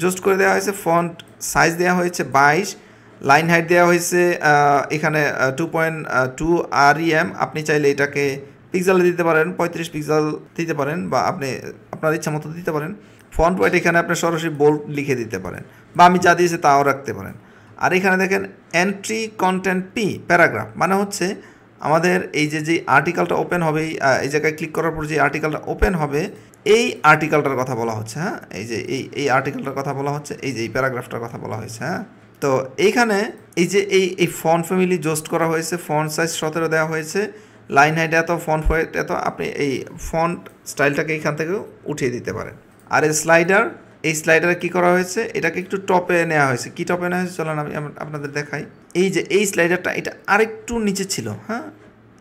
জোস্ট করে দেওয়া হয়েছে। ফন্ট সাইজ দেওয়া হয়েছে 22, লাইন হাইট দেওয়া হয়েছে এখানে 2.2 REM। আপনি চাইলে এটাকে পিক্সেলে দিতে পারেন, 35 পিক্সেল দিতে পারেন, বা আপনি আপনার ইচ্ছা মতো দিতে পারেন। ফন্ট ওয়েট এখানে আপনি সরাসরি বোল্ড লিখে দিতে পারেন, বা আমি যা দিয়েছি তাও রাখতে পারেন। আর এখানে দেখেন এন্ট্রি কন্টেন্ট পি প্যারাগ্রাফ মানে হচ্ছে আমাদের এই যে আর্টিকেলটা ওপেন হবে, এই জায়গায় ক্লিক করার পর যে আর্টিকেলটা ওপেন হবে এই আর্টিকেলটার কথা বলা হচ্ছে। হ্যাঁ, এই যে এই আর্টিকেলটার কথা বলা হচ্ছে, এই যে এই প্যারাগ্রাফটার কথা বলা হয়েছে। হ্যাঁ, তো এইখানে এই যে এই ফন্ট ফ্যামিলি জোস্ট করা হয়েছে, ফন্ট সাইজ 17 দেওয়া হয়েছে, লাইন হাইট এত, ফন্ট হাইট এত। আপনি এই ফন্ট স্টাইলটাকে এইখান থেকেও উঠিয়ে দিতে পারেন। আর এই স্লাইডারে কী করা হয়েছে, এটাকে একটু টপে নেওয়া হয়েছে। কী টপে নেওয়া হয়েছে চলেন আমি আপনাদের দেখাই। এই যে এই স্লাইডারটা এটা আরেকটু নিচে ছিল। হ্যাঁ,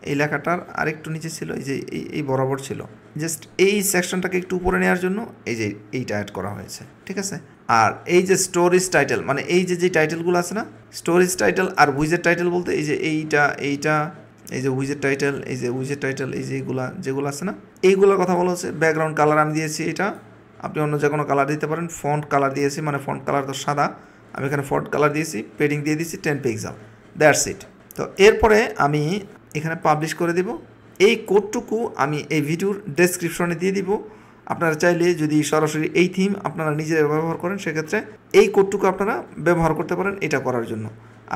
এই লেখাটার আরেকটু নিচে ছিল, এই যে এই বরাবর ছিল। জাস্ট এই সেকশনটাকে একটু উপরে নেওয়ার জন্য এই যে এইটা অ্যাড করা হয়েছে। ঠিক আছে। আর এই যে স্টোরিজ টাইটেল মানে এই যে টাইটেলগুলো আছে না, স্টোরিজ টাইটেল আর উইজেট টাইটেল বলতে এই যে এইটা এই যে উইজেট টাইটেল, এই যে উইজেট টাইটেল, এই যে যেগুলো আছে না, এইগুলোর কথা বলা হচ্ছে। ব্যাকগ্রাউন্ড কালার আমি দিয়েছি এটা, আপনি অন্য যে কোনো কালার দিতে পারেন। ফন্ট কালার দিয়েছি, মানে ফন্ট কালার তো সাদা, আমি এখানে ফন্ট কালার দিয়েছি, পেডিং দিয়ে দিয়েছি 10 পিক্সেল, দ্যাটস ইট। তো এরপরে আমি এখানে পাবলিশ করে দেব। এই কোডটুকু আমি এই ভিডিওর ডেসক্রিপশনে দিয়ে দিব। আপনারা চাইলে যদি সরাসরি এই থিম আপনারা নিজেরা ব্যবহার করেন, সেক্ষেত্রে এই কোডটুকু আপনারা ব্যবহার করতে পারেন এটা করার জন্য।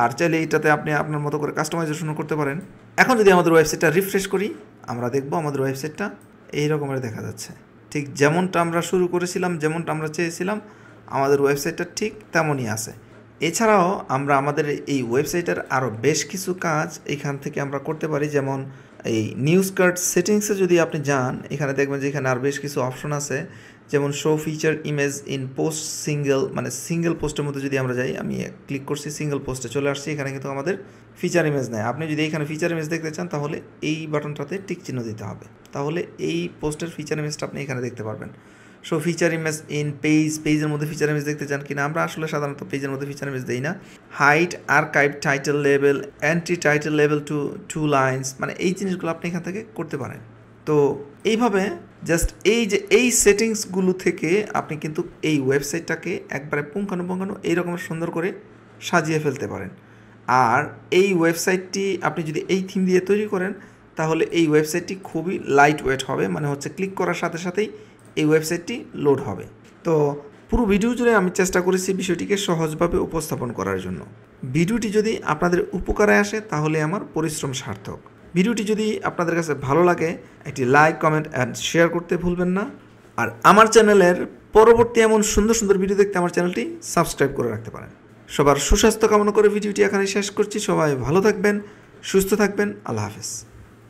আর চাইলে এটাতে আপনি আপনার মতো করে কাস্টমাইজেশন করতে পারেন। এখন যদি আমাদের ওয়েবসাইটটা রিফ্রেশ করি, আমরা দেখব আমাদের ওয়েবসাইটটা এই রকমের দেখা যাচ্ছে। ঠিক যেমনটা আমরা শুরু করেছিলাম, যেমনটা আমরা চেয়েছিলাম, আমাদের ওয়েবসাইটটা ঠিক তেমনই আছে। এছাড়াও আমরা আমাদের এই ওয়েবসাইটের আরও বেশ কিছু কাজ এখান থেকে আমরা করতে পারি। যেমন এই নিউজ কার্ড সেটিংসে যদি আপনি যান, এখানে দেখবেন যে এখানে আর বেশ কিছু অপশন আছে। যেমন show feature image in post single, মানে সিঙ্গেল পোস্টের মধ্যে যদি আমরা যাই, আমি ক্লিক করছি, সিঙ্গেল পোস্টে চলে আসছি। এখানে কিন্তু আমাদের ফিচার ইমেজ নেয়। আপনি যদি এখানে ফিচার ইমেজ দেখতে চান তাহলে এই বাটনটাতে টিক চিহ্ন দিতে হবে, তাহলে এই পোস্টের ফিচার ইমেজটা আপনি এখানে দেখতে পারবেন। সো ফিচার ইমেজ ইন পেজের মধ্যে ফিচার ইমেজ দেখতে চান কিনা, আমরা আসলে সাধারণত পেজের মধ্যে ফিচার ইমেজ দিই না। Height, archive, title level, entry title level to 2 lines, মানে এই জিনিসগুলো আপনি এখান থেকে করতে পারেন। তো এইভাবে জাস্ট এই সেটিংসগুলো থেকে আপনি কিন্তু এই ওয়েবসাইটটাকে একবারে পুঙ্খানুপুঙ্খানু এইরকমের সুন্দর করে সাজিয়ে ফেলতে পারেন। আর এই ওয়েবসাইটটি আপনি যদি এই থিম দিয়ে তৈরি করেন তাহলে এই ওয়েবসাইটটি খুবই লাইট ওয়েট হবে, মানে হচ্ছে ক্লিক করার সাথে সাথেই এই ওয়েবসাইটটি লোড হবে। তো পুরো ভিডিও জুড়ে আমি চেষ্টা করেছি বিষয়টিকে সহজভাবে উপস্থাপন করার জন্য। ভিডিওটি যদি আপনাদের উপকারে আসে তাহলে আমার পরিশ্রম সার্থক। ভিডিওটি যদি আপনাদের কাছে ভালো লাগে একটি লাইক, কমেন্ট অ্যান্ড শেয়ার করতে ভুলবেন না। আর আমার চ্যানেলের পরবর্তী এমন সুন্দর সুন্দর ভিডিও দেখতে আমার চ্যানেলটি সাবস্ক্রাইব করে রাখতে পারেন। সবার সুস্বাস্থ্য কামনা করে ভিডিওটি এখানে শেষ করছি। সবাই ভালো থাকবেন, সুস্থ থাকবেন। আল্লাহ হাফেজ।